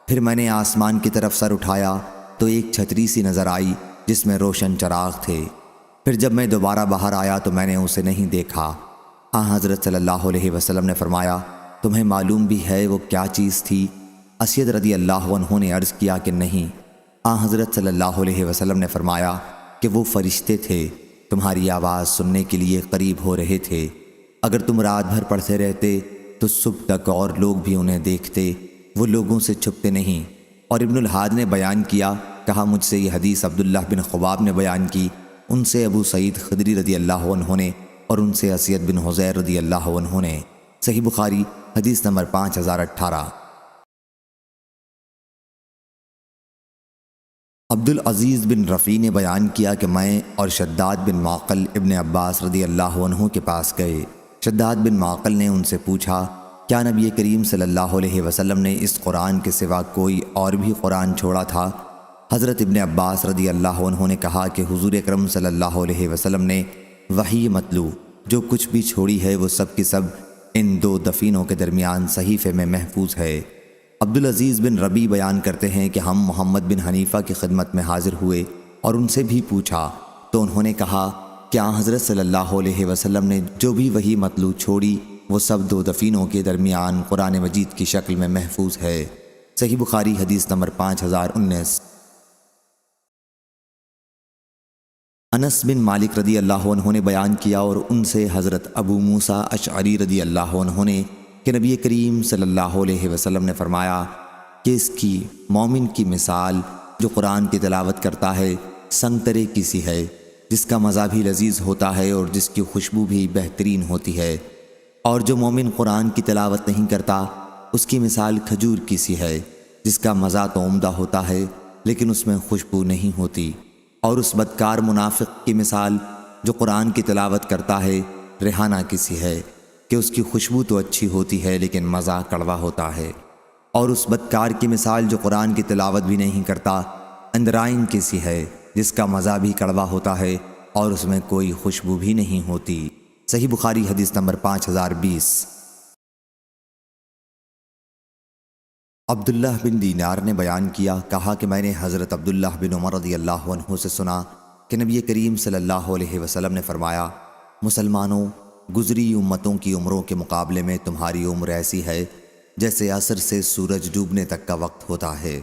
پھر میں نے آسمان کی طرف سر اٹھایا تو ایک چھتری سی نظر آئی جس میں روشن چراغ تھے۔ پھر جب میں دوبارہ باہر آیا تو میں نے اسے نہیں دیکھا۔ حضرت صلی اللہ علیہ وسلم نے فرمایا، تمہیں معلوم بھی ہے وہ کیا چیز تھی؟ اسید رضی اللہ عنہ نے عرض کیا کہ نہیں۔ حضرت صلی اللہ علیہ وسلم نے فرمایا کہ وہ فرشتے تھے، تمہاری آواز سننے کے لیے قریب ہو رہے تھے۔ اگر تم رات بھر پڑھتے رہتے تو صبح تک اور لوگ بھی انہیں دیکھتے، وہ لوگوں سے چھپتے نہیں۔ اور ابن الحاد نے بیان کیا، کہا مجھ سے یہ حدیث عبداللہ بن خباب نے بیان کی، ان سے ابو سعید خدری رضی اللہ عنہ نے، اور ان سے اسید بن حضیر رضی اللہ عنہ نے۔ صحیح بخاری حدیث نمبر 5018۔ عبدالعزیز بن رفیع نے بیان کیا کہ میں اور شداد بن معقل ابن عباس رضی اللہ عنہ کے پاس گئے۔ شداد بن معقل نے ان سے پوچھا، کیا نبی کریم صلی اللہ علیہ وسلم نے اس قرآن کے سوا کوئی اور بھی قرآن چھوڑا تھا؟ حضرت ابن عباس رضی اللہ عنہ نے کہا کہ حضور اکرم صلی اللہ علیہ وسلم نے وحی متلو جو کچھ بھی چھوڑی ہے وہ سب کی سب ان 2 دفینوں کے درمیان صحیفے میں محفوظ ہے۔ عبدالعزیز بن ربیع بیان کرتے ہیں کہ ہم محمد بن حنیفہ کی خدمت میں حاضر ہوئے اور ان سے بھی پوچھا تو انہوں نے کہا کہ حضرت صلی اللہ علیہ وسلم نے جو بھی وحی متلو چھوڑی وہ سب 2 دفینوں کے درمیان قرآن مجید کی شکل میں محفوظ ہے۔ صحیح بخاری حدیث نمبر 5019۔ انس بن مالک رضی اللہ عنہ نے بیان کیا اور ان سے حضرت ابو موسیٰ اشعری رضی اللہ عنہ نے کہ نبی کریم صلی اللہ علیہ وسلم نے فرمایا کہ اس کی مومن کی مثال جو قرآن کی تلاوت کرتا ہے سنگترے کی سی ہے، جس کا مزہ بھی لذیذ ہوتا ہے اور جس کی خوشبو بھی بہترین ہوتی ہے، اور جو مومن قرآن کی تلاوت نہیں کرتا اس کی مثال کھجور کی سی ہے، جس کا مزہ تو عمدہ ہوتا ہے لیکن اس میں خوشبو نہیں ہوتی، اور اس بدکار منافق کی مثال جو قرآن کی تلاوت کرتا ہے ریحانہ کی سی ہے کہ اس کی خوشبو تو اچھی ہوتی ہے لیکن مزہ کڑوا ہوتا ہے، اور اس بدکار کی مثال جو قرآن کی تلاوت بھی نہیں کرتا اندرائن کی سی ہے جس کا مزہ بھی کڑوا ہوتا ہے اور اس میں کوئی خوشبو بھی نہیں ہوتی۔ صحیح بخاری حدیث نمبر 5020۔ عبداللہ بن دینار نے بیان کیا، کہا کہ میں نے حضرت عبداللہ بن عمر رضی اللہ عنہ سے سنا کہ نبی کریم صلی اللہ علیہ وسلم نے فرمایا، مسلمانوں، گزری امتوں کی عمروں کے مقابلے میں تمہاری عمر ایسی ہے جیسے عصر سے سورج ڈوبنے تک کا وقت ہوتا ہے،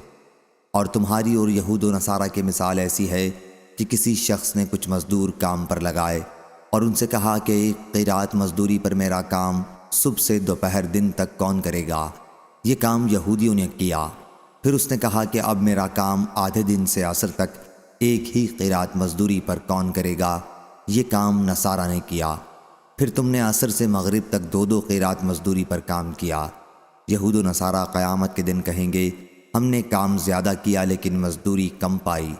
اور تمہاری اور یہود و نصارہ کی مثال ایسی ہے کہ کسی شخص نے کچھ مزدور کام پر لگائے اور ان سے کہا کہ ایک قیرات مزدوری پر میرا کام صبح سے دوپہر دن تک کون کرے گا؟ یہ کام یہودیوں نے کیا۔ پھر اس نے کہا کہ اب میرا کام آدھے دن سے عصر تک ایک ہی قیرات مزدوری پر کون کرے گا؟ یہ کام نصارہ نے کیا۔ پھر تم نے عصر سے مغرب تک 2 قیرات مزدوری پر کام کیا۔ یہود و نصارہ قیامت کے دن کہیں گے ہم نے کام زیادہ کیا لیکن مزدوری کم پائی۔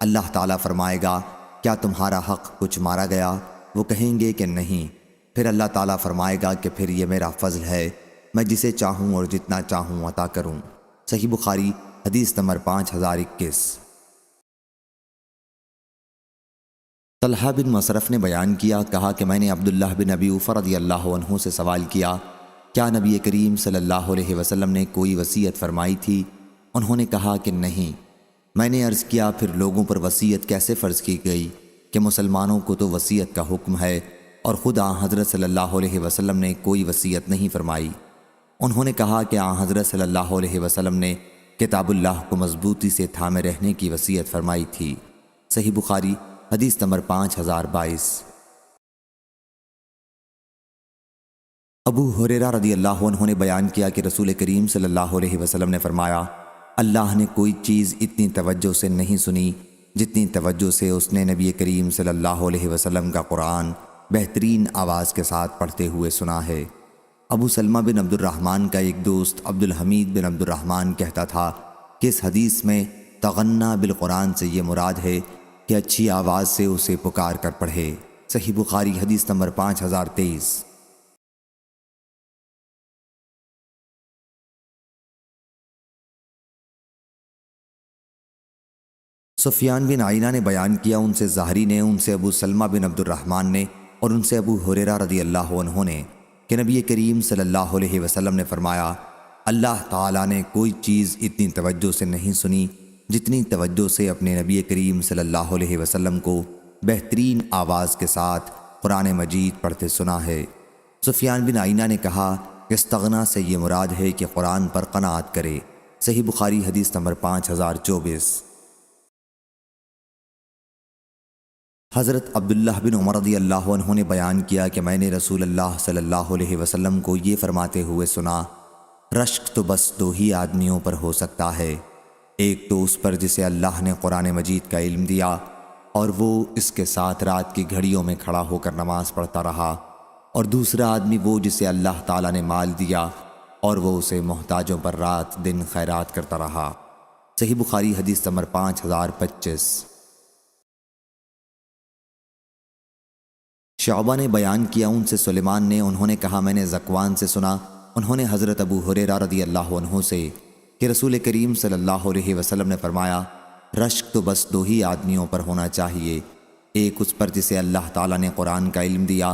اللہ تعالیٰ فرمائے گا کیا تمہارا حق کچھ مارا گیا؟ وہ کہیں گے کہ نہیں۔ پھر اللہ تعالیٰ فرمائے گا کہ پھر یہ میرا فضل ہے، میں جسے چاہوں اور جتنا چاہوں عطا کروں۔ صحیح بخاری حدیث نمبر 5021۔ طلحہ بن مصرف نے بیان کیا، کہا کہ میں نے عبداللہ بن ابی اوفیٰ رضی اللہ عنہ سے سوال کیا، کیا نبی کریم صلی اللہ علیہ وسلم نے کوئی وصیت فرمائی تھی؟ انہوں نے کہا کہ نہیں۔ میں نے عرض کیا پھر لوگوں پر وصیت کیسے فرض کی گئی کہ مسلمانوں کو تو وصیت کا حکم ہے اور خود آن حضرت صلی اللہ علیہ وسلم نے کوئی وصیت نہیں فرمائی؟ انہوں نے کہا کہ آن حضرت صلی اللہ علیہ وسلم نے کتاب اللہ کو مضبوطی سے تھامے رہنے کی وصیت فرمائی تھی۔ صحیح بخاری حدیث نمبر 5022۔ ابو ہریرہ رضی اللہ عنہ نے بیان کیا کہ رسول کریم صلی اللہ علیہ وسلم نے فرمایا، اللہ نے کوئی چیز اتنی توجہ سے نہیں سنی جتنی توجہ سے اس نے نبی کریم صلی اللہ علیہ وسلم کا قرآن بہترین آواز کے ساتھ پڑھتے ہوئے سنا ہے۔ ابو سلمہ بن عبد الرحمن کا ایک دوست عبد الحمید بن عبد الرحمن کہتا تھا کہ اس حدیث میں تغنّا بالقرآن سے یہ مراد ہے کہ اچھی آواز سے اسے پکار کر پڑھے۔ صحیح بخاری حدیث نمبر 5023۔ سفیان بن عیینہ نے بیان کیا، ان سے زہری نے، ان سے ابو سلمہ بن عبد الرحمن نے اور ان سے ابو ہریرہ رضی اللہ عنہ نے کہ نبی کریم صلی اللہ علیہ وسلم نے فرمایا، اللہ تعالیٰ نے کوئی چیز اتنی توجہ سے نہیں سنی جتنی توجہ سے اپنے نبی کریم صلی اللہ علیہ وسلم کو بہترین آواز کے ساتھ قرآن مجید پڑھتے سنا ہے۔ سفیان بن عیینہ نے کہا کہ استغنا سے یہ مراد ہے کہ قرآن پر قناعت کرے۔ صحیح بخاری حدیث نمبر 5024۔ حضرت عبداللہ بن عمر رضی اللہ عنہ نے بیان کیا کہ میں نے رسول اللہ صلی اللہ علیہ وسلم کو یہ فرماتے ہوئے سنا، رشک تو بس دو ہی آدمیوں پر ہو سکتا ہے، ایک تو اس پر جسے اللہ نے قرآن مجید کا علم دیا اور وہ اس کے ساتھ رات کی گھڑیوں میں کھڑا ہو کر نماز پڑھتا رہا، اور دوسرا آدمی وہ جسے اللہ تعالیٰ نے مال دیا اور وہ اسے محتاجوں پر رات دن خیرات کرتا رہا۔ صحیح بخاری حدیث نمبر 5025۔ شعبہ نے بیان کیا، ان سے سلیمان نے، انہوں نے کہا میں نے ذکوان سے سنا، انہوں نے حضرت ابو ہریرہ رضی اللہ عنہ سے کہ رسول کریم صلی اللہ علیہ وسلم نے فرمایا، رشک تو بس دو ہی آدمیوں پر ہونا چاہیے، ایک اس پر جسے اللہ تعالیٰ نے قرآن کا علم دیا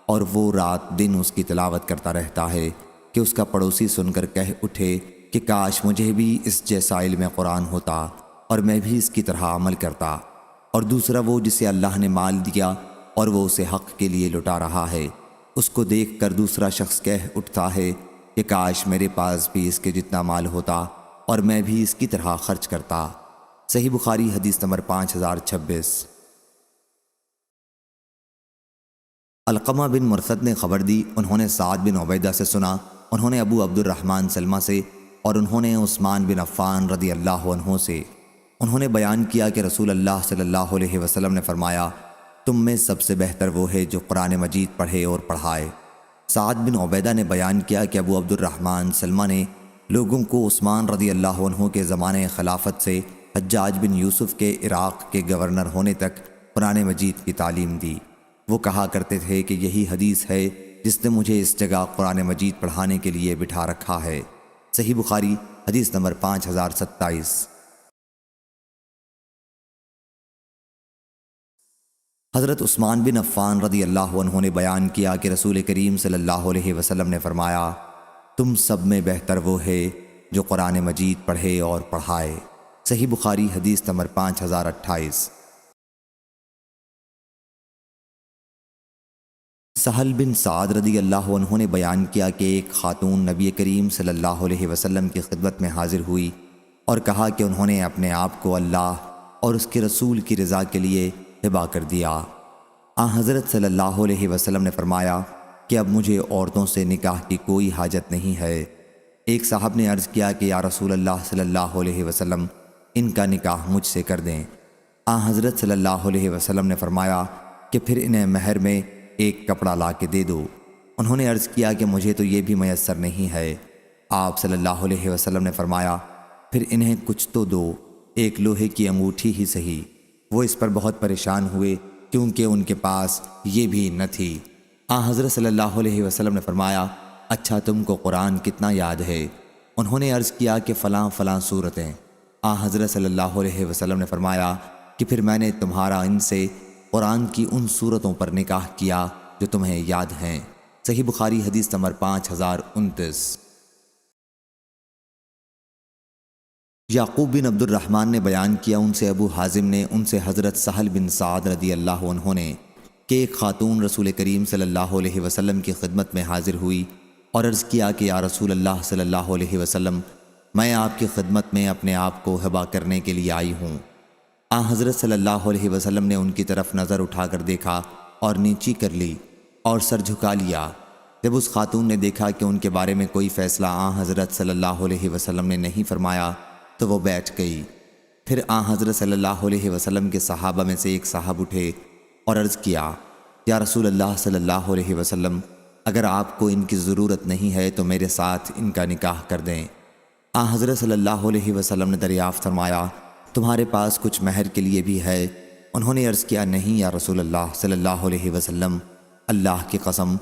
اور وہ رات دن اس کی تلاوت کرتا رہتا ہے کہ اس کا پڑوسی سن کر کہہ اٹھے کہ کاش مجھے بھی اس جیسا علم قرآن ہوتا اور میں بھی اس کی طرح عمل کرتا، اور دوسرا وہ جسے اللہ نے مال دیا اور وہ اسے حق کے لیے لٹا رہا ہے، اس کو دیکھ کر دوسرا شخص کہہ اٹھتا ہے کہ کاش میرے پاس بھی اس کے جتنا مال ہوتا اور میں بھی اس کی طرح خرچ کرتا۔ صحیح بخاری حدیث نمبر 5026۔ علقمہ بن مرثد نے خبر دی، انہوں نے سعد بن عبیدہ سے سنا، انہوں نے ابو عبد الرحمن سلمہ سے اور انہوں نے عثمان بن عفان رضی اللہ عنہ سے، انہوں نے بیان کیا کہ رسول اللہ صلی اللہ علیہ وسلم نے فرمایا، تم میں سب سے بہتر وہ ہے جو قرآن مجید پڑھے اور پڑھائے۔ سعد بن عبیدہ نے بیان کیا کہ ابو عبد الرحمن سلمہ نے لوگوں کو عثمان رضی اللہ عنہ کے زمانے خلافت سے حجاج بن یوسف کے عراق کے گورنر ہونے تک قرآن مجید کی تعلیم دی۔ وہ کہا کرتے تھے کہ یہی حدیث ہے جس نے مجھے اس جگہ قرآن مجید پڑھانے کے لیے بٹھا رکھا ہے۔ صحیح بخاری حدیث نمبر 5027۔ حضرت عثمان بن عفان رضی اللہ عنہ نے بیان کیا کہ رسول کریم صلی اللہ علیہ وسلم نے فرمایا، تم سب میں بہتر وہ ہے جو قرآن مجید پڑھے اور پڑھائے۔ صحیح بخاری حدیث نمبر 5028۔ سہل بن سعد رضی اللہ عنہ نے بیان کیا کہ ایک خاتون نبی کریم صلی اللہ علیہ وسلم کی خدمت میں حاضر ہوئی اور کہا کہ انہوں نے اپنے آپ کو اللہ اور اس کے رسول کی رضا کے لیے ہبا کر دیا۔ حضرت صلی اللہ علیہ وسلم نے فرمایا کہ اب مجھے عورتوں سے نکاح کی کوئی حاجت نہیں ہے۔ ایک صاحب نے عرض کیا کہ یا رسول اللہ صلی اللہ علیہ وسلم، ان کا نکاح مجھ سے کر دیں۔ حضرت صلی اللہ علیہ وسلم نے فرمایا کہ پھر انہیں مہر میں ایک کپڑا لا کے دے دو۔ انہوں نے عرض کیا کہ مجھے تو یہ بھی میسر نہیں ہے۔ آپ صلی اللہ علیہ وسلم نے فرمایا پھر انہیں کچھ تو دو، ایک لوہے کی انگوٹھی ہی سہی۔ وہ اس پر بہت پریشان ہوئے کیونکہ ان کے پاس یہ بھی نہ تھی۔ حضرت صلی اللہ علیہ وسلم نے فرمایا اچھا تم کو قرآن کتنا یاد ہے؟ انہوں نے عرض کیا کہ فلاں فلاں صورتیں۔ حضرت صلی اللہ علیہ وسلم نے فرمایا کہ پھر میں نے تمہارا ان سے قرآن کی ان صورتوں پر نکاح کیا جو تمہیں یاد ہیں۔ صحیح بخاری حدیث نمبر 5029۔ یعقوب بن عبد الرحمن نے بیان کیا ان سے ابو حازم نے ان سے حضرت سہل بن سعد رضی اللہ عنہ نے کہ ایک خاتون رسول کریم صلی اللہ علیہ وسلم کی خدمت میں حاضر ہوئی اور عرض کیا کہ یا رسول اللہ صلی اللہ علیہ وسلم میں آپ کی خدمت میں اپنے آپ کو ہبا کرنے کے لیے آئی ہوں۔ حضرت صلی اللہ علیہ وسلم نے ان کی طرف نظر اٹھا کر دیکھا اور نیچی کر لی اور سر جھکا لیا۔ جب اس خاتون نے دیکھا کہ ان کے بارے میں کوئی فیصلہ حضرت صلی اللہ علیہ وسلم نے نہیں فرمایا تو وہ بیٹھ گئی۔ پھر حضرت صلی اللہ علیہ وسلم کے صحابہ میں سے ایک صاحب اٹھے اور عرض کیا یا رسول اللہ صلی اللہ علیہ وسلم اگر آپ کو ان کی ضرورت نہیں ہے تو میرے ساتھ ان کا نکاح کر دیں۔ حضرت صلی اللہ علیہ وسلم نے دریافت فرمایا تمہارے پاس کچھ مہر کے لیے بھی ہے؟ انہوں نے عرض کیا نہیں یا رسول اللہ صلی اللہ علیہ وسلم، اللہ کی قسم۔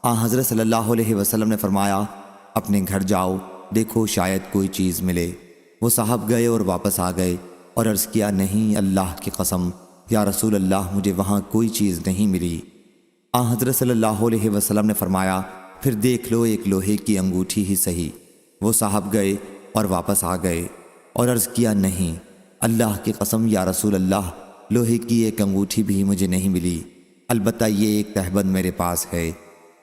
حضرت صلی اللہ علیہ وسلم نے فرمایا اپنے گھر جاؤ، دیکھو شاید کوئی چیز ملے۔ وہ صاحب گئے اور واپس آ گئے اور عرض کیا نہیں اللہ کی قسم یا رسول اللہ مجھے وہاں کوئی چیز نہیں ملی۔ حضرت صلی اللہ علیہ وسلم نے فرمایا پھر دیکھ لو ایک لوہے کی انگوٹھی ہی سہی۔ وہ صاحب گئے اور واپس آ گئے اور عرض کیا نہیں اللہ کی قسم یا رسول اللہ لوہے کی ایک انگوٹھی بھی مجھے نہیں ملی، البتہ یہ ایک تہبند میرے پاس ہے۔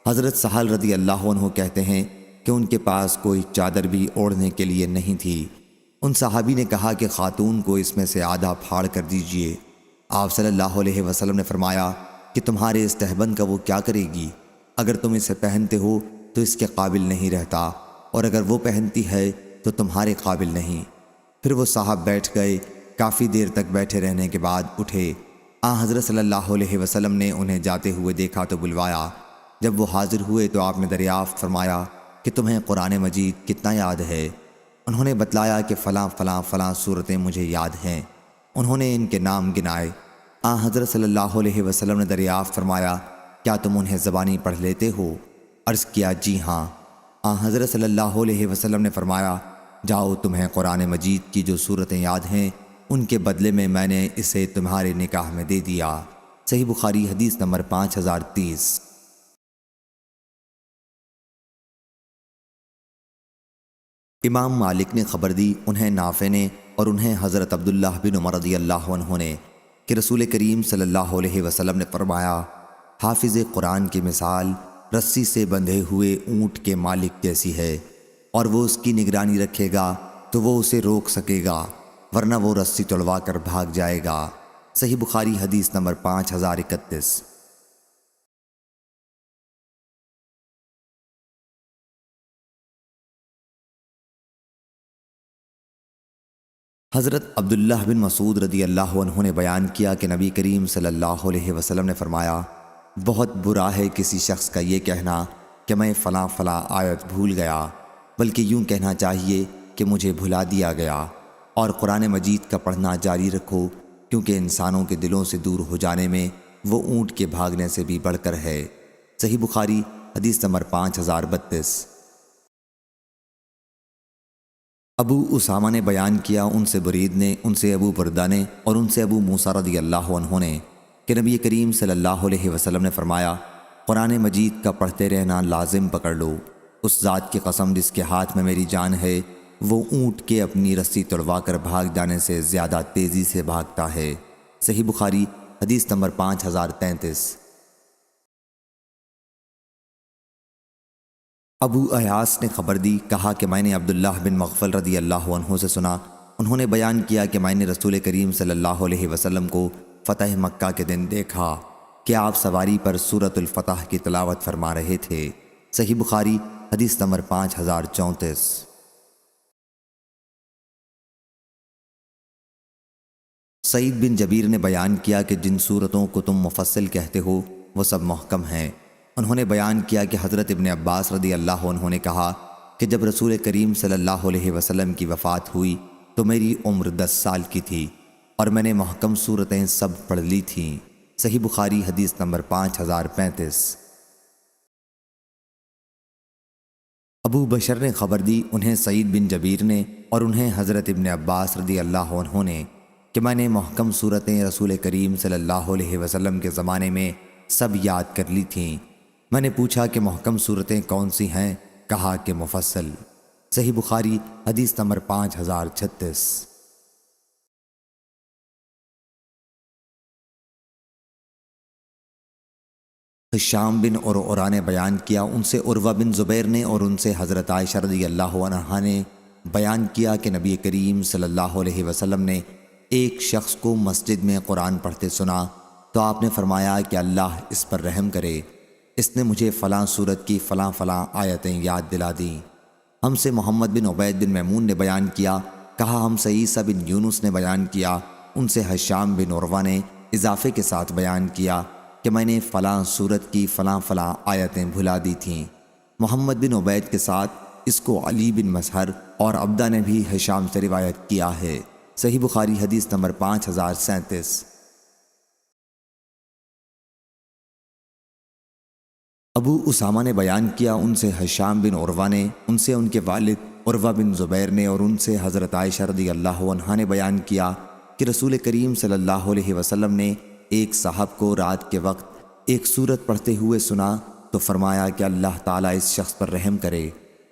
حضرت سہل رضی اللہ عنہ کہتے ہیں کہ ان کے پاس کوئی چادر بھی اوڑھنے کے لیے نہیں تھی۔ ان صحابی نے کہا کہ خاتون کو اس میں سے آدھا پھاڑ کر دیجئے۔ آپ صلی اللہ علیہ وسلم نے فرمایا کہ تمہارے اس تہبند کا وہ کیا کرے گی؟ اگر تم اسے پہنتے ہو تو اس کے قابل نہیں رہتا، اور اگر وہ پہنتی ہے تو تمہارے قابل نہیں۔ پھر وہ صاحب بیٹھ گئے۔ کافی دیر تک بیٹھے رہنے کے بعد اٹھے۔ حضرت صلی اللہ علیہ وسلم نے انہیں جاتے ہوئے دیکھا تو بلوایا۔ جب وہ حاضر ہوئے تو آپ نے دریافت فرمایا کہ تمہیں قرآن مجید کتنا یاد ہے؟ انہوں نے بتلایا کہ فلاں فلاں فلاں صورتیں مجھے یاد ہیں۔ انہوں نے ان کے نام گنائے۔ حضرت صلی اللہ علیہ وسلم نے دریافت فرمایا کیا تم انہیں زبانی پڑھ لیتے ہو؟ عرض کیا جی ہاں۔ حضرت صلی اللہ علیہ وسلم نے فرمایا جاؤ تمہیں قرآن مجید کی جو صورتیں یاد ہیں ان کے بدلے میں نے اسے تمہارے نکاح میں دے دیا۔ صحیح بخاری حدیث نمبر 5030۔ امام مالک نے خبر دی، انہیں نافع نے اور انہیں حضرت عبداللہ بن عمر رضی اللہ عنہ نے کہ رسول کریم صلی اللہ علیہ وسلم نے فرمایا حافظ قرآن کی مثال رسی سے بندھے ہوئے اونٹ کے مالک جیسی ہے، اور وہ اس کی نگرانی رکھے گا تو وہ اسے روک سکے گا، ورنہ وہ رسی توڑوا کر بھاگ جائے گا۔ صحیح بخاری حدیث نمبر 5031۔ حضرت عبداللہ بن مسعود رضی اللہ عنہ نے بیان کیا کہ نبی کریم صلی اللہ علیہ وسلم نے فرمایا بہت برا ہے کسی شخص کا یہ کہنا کہ میں فلاں فلاں آیت بھول گیا، بلکہ یوں کہنا چاہیے کہ مجھے بھلا دیا گیا، اور قرآن مجید کا پڑھنا جاری رکھو، کیونکہ انسانوں کے دلوں سے دور ہو جانے میں وہ اونٹ کے بھاگنے سے بھی بڑھ کر ہے۔ صحیح بخاری حدیث نمبر 5032۔ ابو اسامہ نے بیان کیا ان سے برید نے، ان سے ابو بردہ نے اور ان سے ابو موسیٰ رضی اللہ عنہ نے کہ نبی کریم صلی اللہ علیہ وسلم نے فرمایا قرآن مجید کا پڑھتے رہنا لازم پکڑ لو، اس ذات کی قسم جس کے ہاتھ میں میری جان ہے، وہ اونٹ کے اپنی رسی توڑوا کر بھاگ جانے سے زیادہ تیزی سے بھاگتا ہے۔ صحیح بخاری حدیث نمبر 5033۔ ابو ایاس نے خبر دی، کہا کہ میں نے عبداللہ بن مغفل رضی اللہ عنہ سے سنا، انہوں نے بیان کیا کہ میں نے رسول کریم صلی اللہ علیہ وسلم کو فتح مکہ کے دن دیکھا کہ آپ سواری پر سورۃ الفتح کی تلاوت فرما رہے تھے۔ صحیح بخاری حدیث نمبر 5034۔ سعید بن جبیر نے بیان کیا کہ جن صورتوں کو تم مفصل کہتے ہو وہ سب محکم ہیں۔ انہوں نے بیان کیا کہ حضرت ابن عباس رضی اللہ عنہ نے کہا کہ جب رسول کریم صلی اللہ علیہ وسلم کی وفات ہوئی تو میری عمر 10 سال کی تھی اور میں نے محکم صورتیں سب پڑھ لی تھیں۔ صحیح بخاری حدیث نمبر 5035۔ ابو بشر نے خبر دی، انہیں سعید بن جبیر نے اور انہیں حضرت ابن عباس رضی اللہ عنہ نے، کہ میں نے محکم صورتیں رسول کریم صلی اللہ علیہ وسلم کے زمانے میں سب یاد کر لی تھیں۔ میں نے پوچھا کہ محکم صورتیں کون سی ہیں؟ کہا کہ مفصل۔ صحیح بخاری حدیث نمبر 5036۔ ہشام بن عروہ نے بیان کیا، ان سے عروہ بن زبیر نے اور ان سے حضرت عائشہ رضی اللہ عنہا نے بیان کیا کہ نبی کریم صلی اللہ علیہ وسلم نے ایک شخص کو مسجد میں قرآن پڑھتے سنا تو آپ نے فرمایا کہ اللہ اس پر رحم کرے، اس نے مجھے فلاں سورت کی فلاں فلاں آیتیں یاد دلا دیں۔ ہم سے محمد بن عبید بن میمون نے بیان کیا، کہا ہم سے عیسیٰ بن یونس نے بیان کیا، ان سے ہشام بن عروہ نے اضافے کے ساتھ بیان کیا کہ میں نے فلاں سورت کی فلاں فلاں آیتیں بھلا دی تھیں۔ محمد بن عبید کے ساتھ اس کو علی بن مظہر اور عبدہ نے بھی ہشام سے روایت کیا ہے۔ صحیح بخاری حدیث نمبر 5037۔ ابو اسامہ نے بیان کیا، ان سے ہشام بن عروہ نے، ان سے ان کے والد عروہ بن زبیر نے اور ان سے حضرت عائشہ رضی اللہ عنہا نے بیان کیا کہ رسول کریم صلی اللہ علیہ وسلم نے ایک صاحب کو رات کے وقت ایک سورت پڑھتے ہوئے سنا تو فرمایا کہ اللہ تعالیٰ اس شخص پر رحم کرے،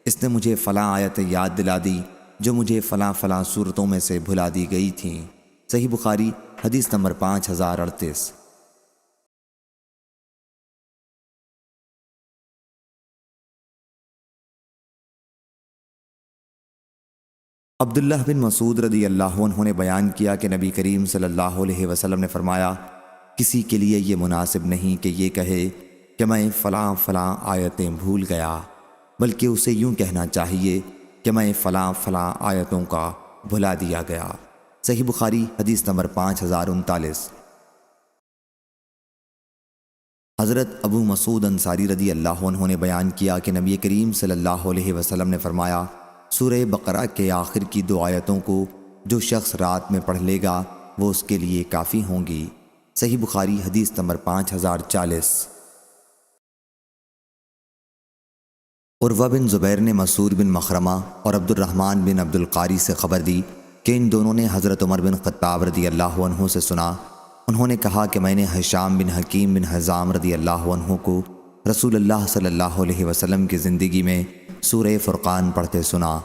اس نے مجھے فلاں آیت یاد دلا دی جو مجھے فلاں فلاں صورتوں میں سے بھلا دی گئی تھیں۔ صحیح بخاری حدیث نمبر 5038۔ عبداللہ بن مسعود رضی اللہ عنہ نے بیان کیا کہ نبی کریم صلی اللہ علیہ وسلم نے فرمایا، کسی کے لیے یہ مناسب نہیں کہ یہ کہے کہ میں فلاں فلاں آیتیں بھول گیا، بلکہ اسے یوں کہنا چاہیے کہ میں فلاں فلاں آیتوں کا بھلا دیا گیا۔ صحیح بخاری حدیث نمبر 5039۔ حضرت ابو مسعود انصاری رضی اللہ عنہ نے بیان کیا کہ نبی کریم صلی اللہ علیہ وسلم نے فرمایا، سورہ بقرہ کے آخر کی 2 آیتوں کو جو شخص رات میں پڑھ لے گا وہ اس کے لیے کافی ہوں گی۔ صحیح بخاری حدیث نمبر 5040۔ عروہ بن زبیر نے مسعود بن مخرمہ اور عبد الرحمن بن عبد القاری سے خبر دی کہ ان دونوں نے حضرت عمر بن خطاب رضی اللہ عنہ سے سنا، انہوں نے کہا کہ میں نے ہشام بن حکیم بن حزام رضی اللہ عنہ کو رسول اللہ صلی اللہ علیہ وسلم کی زندگی میں سورہ فرقان پڑھتے سنا۔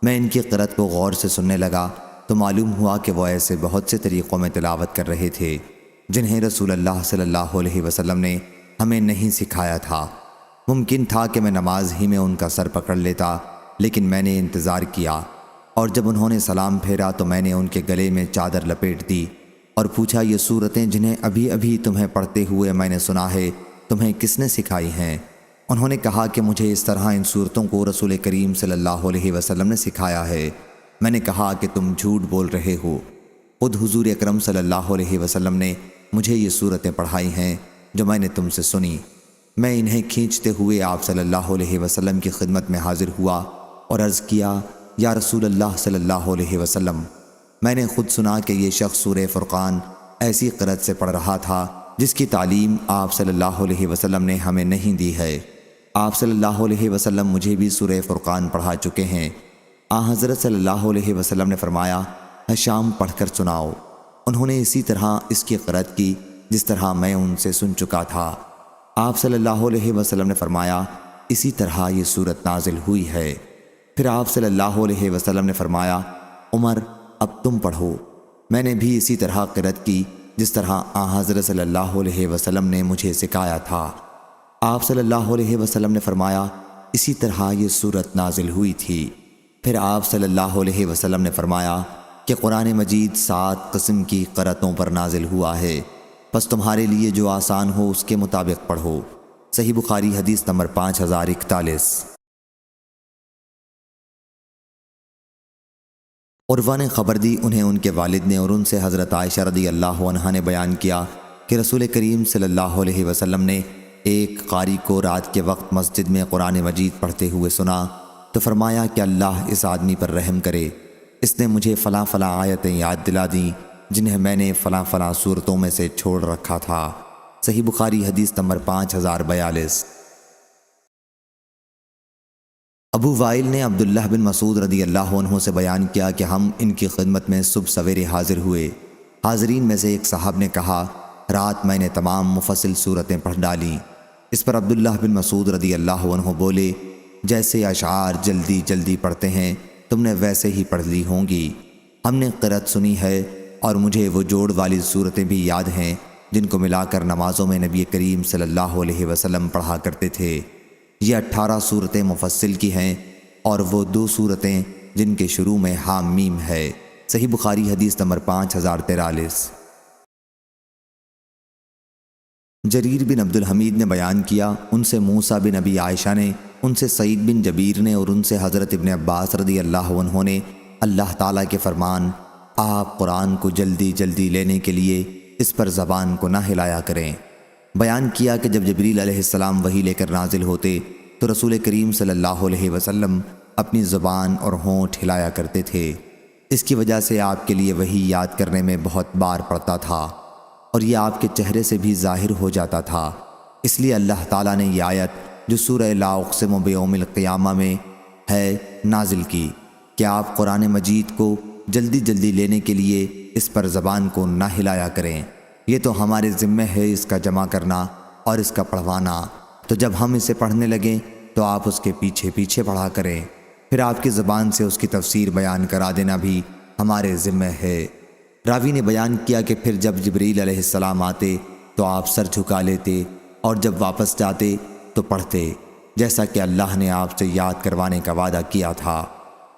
میں ان کی قرأت کو غور سے سننے لگا تو معلوم ہوا کہ وہ ایسے بہت سے طریقوں میں تلاوت کر رہے تھے جنہیں رسول اللہ صلی اللہ علیہ وسلم نے ہمیں نہیں سکھایا تھا۔ ممکن تھا کہ میں نماز ہی میں ان کا سر پکڑ لیتا، لیکن میں نے انتظار کیا، اور جب انہوں نے سلام پھیرا تو میں نے ان کے گلے میں چادر لپیٹ دی اور پوچھا، یہ صورتیں جنہیں ابھی ابھی تمہیں پڑھتے ہوئے میں نے سنا ہے تمہیں کس نے سکھائی ہیں؟ انہوں نے کہا کہ مجھے اس طرح ان صورتوں کو رسول کریم صلی اللہ علیہ وسلم نے سکھایا ہے۔ میں نے کہا کہ تم جھوٹ بول رہے ہو، خود حضور اکرم صلی اللہ علیہ وسلم نے مجھے یہ صورتیں پڑھائی ہیں جو میں نے تم سے سنی۔ میں انہیں کھینچتے ہوئے آپ صلی اللہ علیہ وسلم کی خدمت میں حاضر ہوا اور عرض کیا، یا رسول اللہ صلی اللہ علیہ وسلم، میں نے خود سنا کہ یہ شخص سورہ فرقان ایسی قرأت سے پڑھ رہا تھا جس کی تعلیم آپ صلی اللہ علیہ وسلم نے ہمیں نہیں دی ہے۔ آپ صلی اللہ علیہ وسلم مجھے بھی سورہ فرقان پڑھا چکے ہیں۔ حضرت صلی اللہ علیہ وسلم نے فرمایا، ہشام پڑھ کر سناؤ۔ انہوں نے اسی طرح اس کی قرأت کی جس طرح میں ان سے سن چکا تھا۔ آپ صلی اللہ علیہ وسلم نے فرمایا، اسی طرح یہ صورت نازل ہوئی ہے۔ پھر آپ صلی اللہ علیہ وسلم نے فرمایا، عمر اب تم پڑھو۔ میں نے بھی اسی طرح قرأت کی جس طرح حضرت صلی اللہ علیہ وسلم نے مجھے سکھایا تھا۔ آپ صلی اللہ علیہ وسلم نے فرمایا، اسی طرح یہ صورت نازل ہوئی تھی۔ پھر آپ صلی اللہ علیہ وسلم نے فرمایا کہ قرآن مجید 7 قسم کی قرأتوں پر نازل ہوا ہے، بس تمہارے لیے جو آسان ہو اس کے مطابق پڑھو۔ صحیح بخاری حدیث نمبر 5041۔ عروہ نے خبر دی، انہیں ان کے والد نے اور ان سے حضرت عائشہ رضی اللہ عنہا نے بیان کیا کہ رسول کریم صلی اللہ علیہ وسلم نے ایک قاری کو رات کے وقت مسجد میں قرآن مجید پڑھتے ہوئے سنا تو فرمایا کہ اللہ اس آدمی پر رحم کرے، اس نے مجھے فلاں فلاں آیتیں یاد دلا دیں جنہیں میں نے فلاں فلاں صورتوں میں سے چھوڑ رکھا تھا۔ صحیح بخاری حدیث نمبر 5042۔ ابو وائل نے عبداللہ بن مسعود رضی اللہ عنہ سے بیان کیا کہ ہم ان کی خدمت میں صبح سویرے حاضر ہوئے۔ حاضرین میں سے ایک صاحب نے کہا، رات میں نے تمام مفصل صورتیں پڑھ ڈالیں۔ اس پر عبداللہ بن مسعود رضی اللہ عنہ بولے، جیسے اشعار جلدی جلدی پڑھتے ہیں تم نے ویسے ہی پڑھ لی ہوں گی۔ ہم نے قرأت سنی ہے اور مجھے وہ جوڑ والی صورتیں بھی یاد ہیں جن کو ملا کر نمازوں میں نبی کریم صلی اللہ علیہ وسلم پڑھا کرتے تھے۔ یہ 18 صورتیں مفصل کی ہیں اور وہ 2 صورتیں جن کے شروع میں حام میم ہے۔ صحیح بخاری حدیث نمبر 5043۔ جریر بن عبد الحمید نے بیان کیا، ان سے موسیٰ بن ابی عائشہ نے، ان سے سعید بن جبیر نے اور ان سے حضرت ابن عباس رضی اللہ عنہ نے اللہ تعالیٰ کے فرمان، آپ قرآن کو جلدی جلدی لینے کے لیے اس پر زبان کو نہ ہلایا کریں، بیان کیا کہ جب جبریل علیہ السلام وحی لے کر نازل ہوتے تو رسول کریم صلی اللہ علیہ وسلم اپنی زبان اور ہونٹ ہلایا کرتے تھے۔ اس کی وجہ سے آپ کے لیے وحی یاد کرنے میں بہت بار پڑتا تھا اور یہ آپ کے چہرے سے بھی ظاہر ہو جاتا تھا۔ اس لیے اللہ تعالیٰ نے یہ آیت جو سورہ لا اقسم بیوم القیامہ میں ہے نازل کی کہ آپ قرآن مجید کو جلدی جلدی لینے کے لیے اس پر زبان کو نہ ہلایا کریں۔ یہ تو ہمارے ذمہ ہے اس کا جمع کرنا اور اس کا پڑھوانا، تو جب ہم اسے پڑھنے لگیں تو آپ اس کے پیچھے پیچھے پڑھا کریں، پھر آپ کی زبان سے اس کی تفسیر بیان کرا دینا بھی ہمارے ذمہ ہے۔ راوی نے بیان کیا کہ پھر جب جبریل علیہ السلام آتے تو آپ سر جھکا لیتے اور جب واپس جاتے تو پڑھتے، جیسا کہ اللہ نے آپ سے یاد کروانے کا وعدہ کیا تھا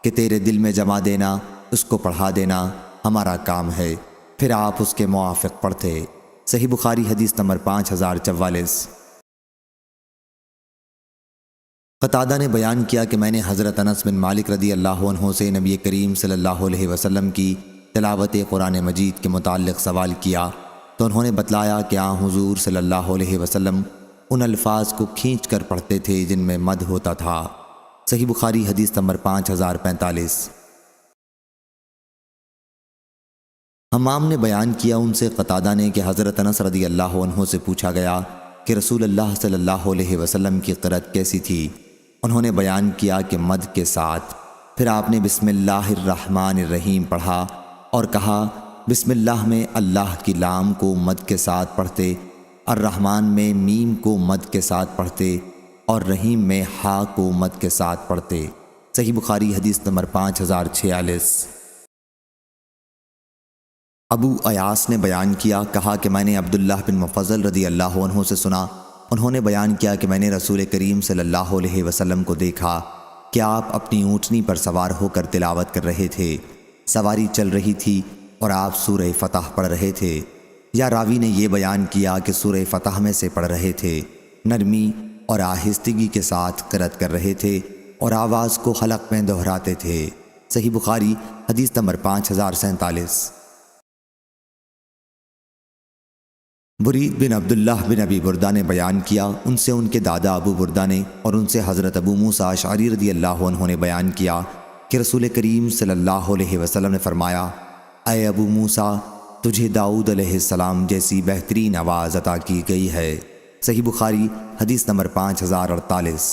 کہ تیرے دل میں جمع دینا، اس کو پڑھا دینا ہمارا کام ہے۔ پھر آپ اس کے موافق پڑھتے۔ صحیح بخاری حدیث نمبر 5044۔ قتادہ نے بیان کیا کہ میں نے حضرت انس بن مالک رضی اللہ عنہ سے نبی کریم صلی اللہ علیہ وسلم کی تلاوت قرآن مجید کے متعلق سوال کیا تو انہوں نے بتلایا کہ حضور صلی اللہ علیہ وسلم ان الفاظ کو کھینچ کر پڑھتے تھے جن میں مد ہوتا تھا۔ صحیح بخاری حدیث نمبر 5045۔ حمام نے بیان کیا، ان سے قتادہ نے کہ حضرت انس رضی اللہ عنہ سے پوچھا گیا کہ رسول اللہ صلی اللہ علیہ وسلم کی قرأت کیسی تھی؟ انہوں نے بیان کیا کہ مد کے ساتھ۔ پھر آپ نے بسم اللہ الرحمن الرحیم پڑھا اور کہا، بسم اللہ میں اللہ کی لام کو مد کے ساتھ پڑھتے، الرحمن میں میم کو مد کے ساتھ پڑھتے اور رحیم میں ہا کو مد کے ساتھ پڑھتے۔ صحیح بخاری حدیث نمبر 5046۔ ابو ایاس نے بیان کیا، کہا کہ میں نے عبداللہ بن مفضل رضی اللہ عنہ سے سنا، انہوں نے بیان کیا کہ میں نے رسول کریم صلی اللہ علیہ وسلم کو دیکھا کہ آپ اپنی اونٹنی پر سوار ہو کر تلاوت کر رہے تھے، سواری چل رہی تھی اور آپ سورہ فتح پڑھ رہے تھے، یا راوی نے یہ بیان کیا کہ سورہ فتح میں سے پڑھ رہے تھے، نرمی اور آہستگی کے ساتھ قرأت کر رہے تھے اور آواز کو حلق میں دہراتے تھے۔ صحیح بخاری حدیث نمبر 5047۔ برید بن عبداللہ بن ابی بردہ نے بیان کیا، ان سے ان کے دادا ابو بردہ نے اور ان سے حضرت ابو موسیٰ اشعری رضی اللہ عنہ نے بیان کیا کہ رسول کریم صلی اللہ علیہ وسلم نے فرمایا، اے ابو موسیٰ، تجھے داؤد علیہ السلام جیسی بہترین آواز عطا کی گئی ہے۔ صحیح بخاری حدیث نمبر 5048۔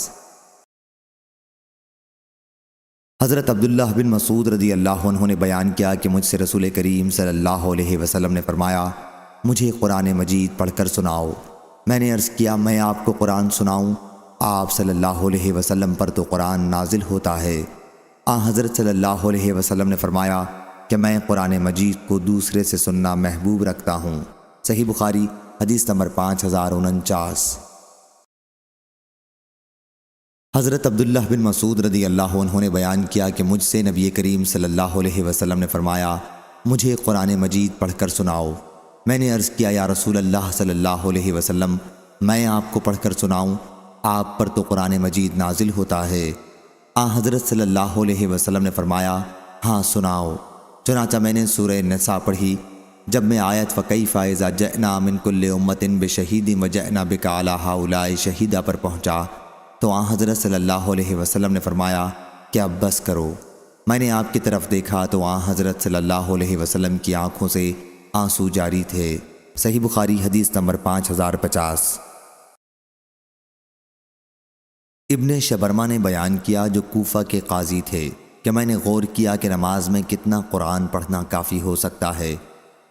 حضرت عبداللہ بن مسعود رضی اللہ عنہ نے بیان کیا کہ مجھ سے رسول کریم صلی اللہ علیہ وسلم نے فرمایا، مجھے قرآن مجید پڑھ کر سناؤ۔ میں نے عرض کیا، میں آپ کو قرآن سناؤں؟ آپ صلی اللہ علیہ وسلم پر تو قرآن نازل ہوتا ہے۔ حضرت صلی اللہ علیہ وسلم نے فرمایا کہ میں قرآن مجید کو دوسرے سے سننا محبوب رکھتا ہوں۔ صحیح بخاری حدیث نمبر 5049۔ حضرت عبداللہ بن مسعود رضی اللہ عنہ نے بیان کیا کہ مجھ سے نبی کریم صلی اللہ علیہ وسلم نے فرمایا، مجھے قرآن مجید پڑھ کر سناؤ۔ میں نے عرض کیا، یا رسول اللہ صلی اللہ علیہ وسلم، میں آپ کو پڑھ کر سناؤں؟ آپ پر تو قرآن مجید نازل ہوتا ہے۔ حضرت صلی اللہ علیہ وسلم نے فرمایا، ہاں سناؤ۔ چنانچہ میں نے سورہ نساء پڑھی۔ جب میں آیت وَكَيْفَ إِذَا جِئْنَا مِن كُلِّ أُمَّةٍ بِشَهِيدٍ وَجِئْنَا بِكَ عَلَىٰ هَٰؤُلَاءِ شَهِيدًا پر پہنچا تو حضرت صلی اللہ علیہ وسلم نے فرمایا، کہ اب بس کرو۔ میں نے آپ کی طرف دیکھا تو حضرت صلی اللہ علیہ وسلم کی آنکھوں سے آنسو جاری تھے۔ صحیح بخاری حدیث نمبر 5050۔ ابن شبرمہ نے بیان کیا جو کوفہ کے قاضی تھے کہ میں نے غور کیا کہ نماز میں کتنا قرآن پڑھنا کافی ہو سکتا ہے۔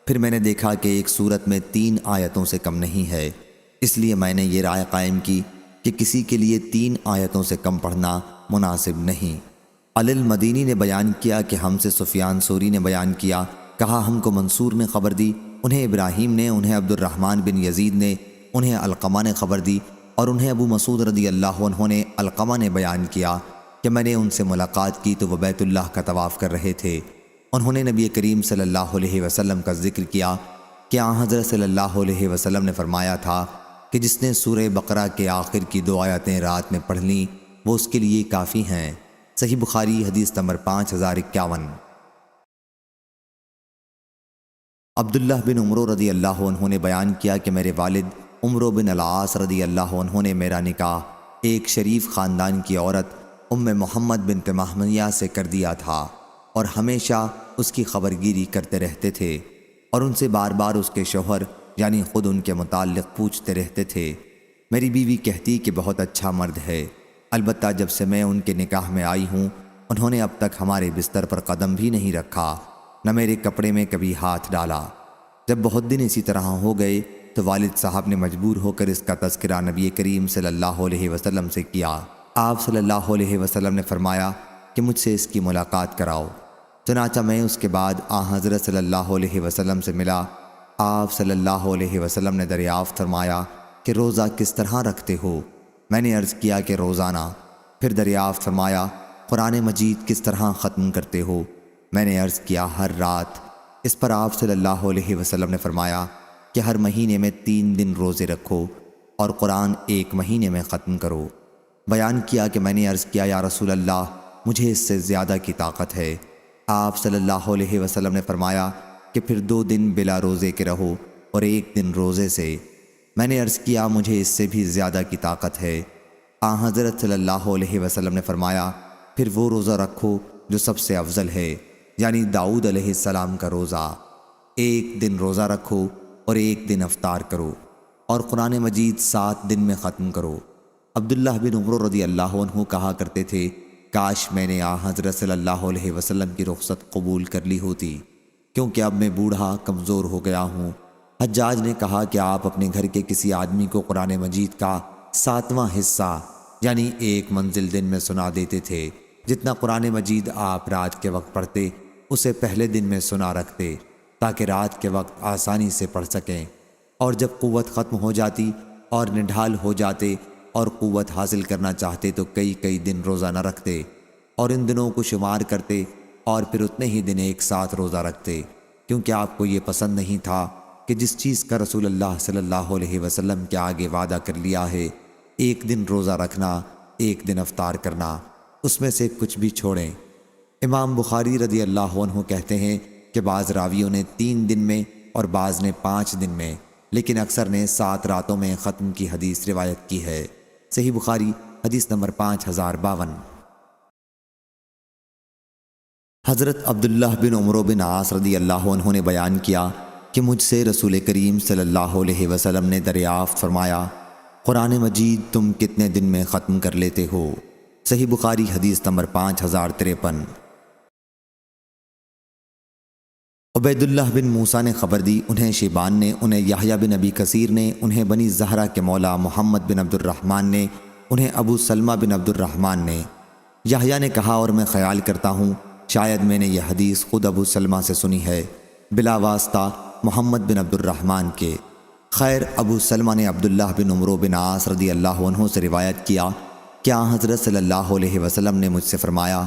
پھر میں نے دیکھا کہ ایک سورت میں 3 آیتوں سے کم نہیں ہے، اس لیے میں نے یہ رائے قائم کی کہ کسی کے لیے 3 آیتوں سے کم پڑھنا مناسب نہیں۔ علی المدینی نے بیان کیا کہ ہم سے سفیان ثوری نے بیان کیا، کہا ہم کو منصور نے خبر دی، انہیں ابراہیم نے، انہیں عبد الرحمن بن یزید نے، انہیں علقمہ نے خبر دی، اور انہیں ابو مسعود رضی اللہ عنہ نے علقمہ نے بیان کیا کہ میں نے ان سے ملاقات کی تو وہ بیت اللہ کا طواف کر رہے تھے۔ انہوں نے نبی کریم صلی اللہ علیہ وسلم کا ذکر کیا کہ حضرت صلی اللہ علیہ وسلم نے فرمایا تھا کہ جس نے سورہ بقرہ کے آخر کی 2 آیتیں رات میں پڑھ لیں وہ اس کے لیے کافی ہیں۔ صحیح بخاری حدیث نمبر 5051۔ عبداللہ بن عمرو رضی اللہ عنہ نے بیان کیا کہ میرے والد عمرو بن العاص رضی اللہ عنہ نے میرا نکاح ایک شریف خاندان کی عورت ام محمد بنت محمیہ سے کر دیا تھا، اور ہمیشہ اس کی خبرگیری کرتے رہتے تھے اور ان سے بار بار اس کے شوہر یعنی خود ان کے متعلق پوچھتے رہتے تھے۔ میری بیوی کہتی کہ بہت اچھا مرد ہے، البتہ جب سے میں ان کے نکاح میں آئی ہوں انہوں نے اب تک ہمارے بستر پر قدم بھی نہیں رکھا، نہ میرے کپڑے میں کبھی ہاتھ ڈالا۔ جب بہت دن اسی طرح ہو گئے تو والد صاحب نے مجبور ہو کر اس کا تذکرہ نبی کریم صلی اللہ علیہ وسلم سے کیا۔ آپ صلی اللہ علیہ وسلم نے فرمایا کہ مجھ سے اس کی ملاقات کراؤ۔ چنانچہ میں اس کے بعد حضرت صلی اللہ علیہ وسلم سے ملا۔ آپ صلی اللہ علیہ وسلم نے دریافت فرمایا کہ روزہ کس طرح رکھتے ہو؟ میں نے عرض کیا کہ روزانہ۔ پھر دریافت فرمایا قرآن مجید کس طرح ختم کرتے ہو؟ میں نے عرض کیا ہر رات۔ اس پر آپ صلی اللہ علیہ وسلم نے فرمایا کہ ہر مہینے میں 3 دن روزے رکھو اور قرآن 1 مہینے میں ختم کرو۔ بیان کیا کہ میں نے عرض کیا یا رسول اللہ مجھے اس سے زیادہ کی طاقت ہے۔ آپ صلی اللہ علیہ وسلم نے فرمایا کہ پھر 2 دن بلا روزے کے رہو اور 1 دن روزے سے۔ میں نے عرض کیا مجھے اس سے بھی زیادہ کی طاقت ہے۔ حضرت صلی اللہ علیہ وسلم نے فرمایا پھر وہ روزہ رکھو جو سب سے افضل ہے، یعنی داؤد علیہ السلام کا روزہ۔ 1 دن روزہ رکھو اور 1 دن افطار کرو، اور قرآن مجید 7 دن میں ختم کرو۔ عبداللہ بن عمرو رضی اللہ عنہ کہا کرتے تھے کاش میں نے حضرت صلی اللہ علیہ وسلم کی رخصت قبول کر لی ہوتی، کیونکہ اب میں بوڑھا کمزور ہو گیا ہوں۔ حجاج نے کہا کہ آپ اپنے گھر کے کسی آدمی کو قرآن مجید کا 7واں حصہ یعنی 1 منزل دن میں سنا دیتے تھے۔ جتنا قرآن مجید آپ رات کے وقت پڑھتے اسے پہلے دن میں سنا رکھتے تاکہ رات کے وقت آسانی سے پڑھ سکیں، اور جب قوت ختم ہو جاتی اور نڈھال ہو جاتے اور قوت حاصل کرنا چاہتے تو کئی دن روزہ نہ رکھتے اور ان دنوں کو شمار کرتے اور پھر اتنے ہی دن ایک ساتھ روزہ رکھتے، کیونکہ آپ کو یہ پسند نہیں تھا کہ جس چیز کا رسول اللہ صلی اللہ علیہ وسلم کے آگے وعدہ کر لیا ہے 1 دن روزہ رکھنا 1 دن افطار کرنا، اس میں سے کچھ بھی چھوڑیں۔ امام بخاری رضی اللہ عنہ کہتے ہیں کہ بعض راویوں نے 3 دن میں اور بعض نے 5 دن میں، لیکن اکثر نے 7 راتوں میں ختم کی حدیث روایت کی ہے۔ صحیح بخاری حدیث نمبر 5052۔ حضرت عبداللہ بن عمرو بن عاص رضی اللہ عنہ نے بیان کیا کہ مجھ سے رسول کریم صلی اللہ علیہ وسلم نے دریافت فرمایا قرآن مجید تم کتنے دن میں ختم کر لیتے ہو؟ صحیح بخاری حدیث نمبر 5053۔ عبید اللہ بن موسیٰ نے خبر دی، انہیں شیبان نے، انہیں یحییٰ بن ابی کثیر نے، انہیں بنی زہرہ کے مولا محمد بن عبد الرحمن نے، انہیں ابو سلمہ بن عبد الرحمن نے۔ یحییٰ نے کہا اور میں خیال کرتا ہوں شاید میں نے یہ حدیث خود ابو سلمہ سے سنی ہے بلا واسطہ محمد بن عبد الرحمن کے۔ خیر، ابو سلمہ نے عبداللہ بن عمرو بن عاص رضی اللہ عنہ سے روایت کیا کہ حضرت صلی اللہ علیہ وسلم نے مجھ سے فرمایا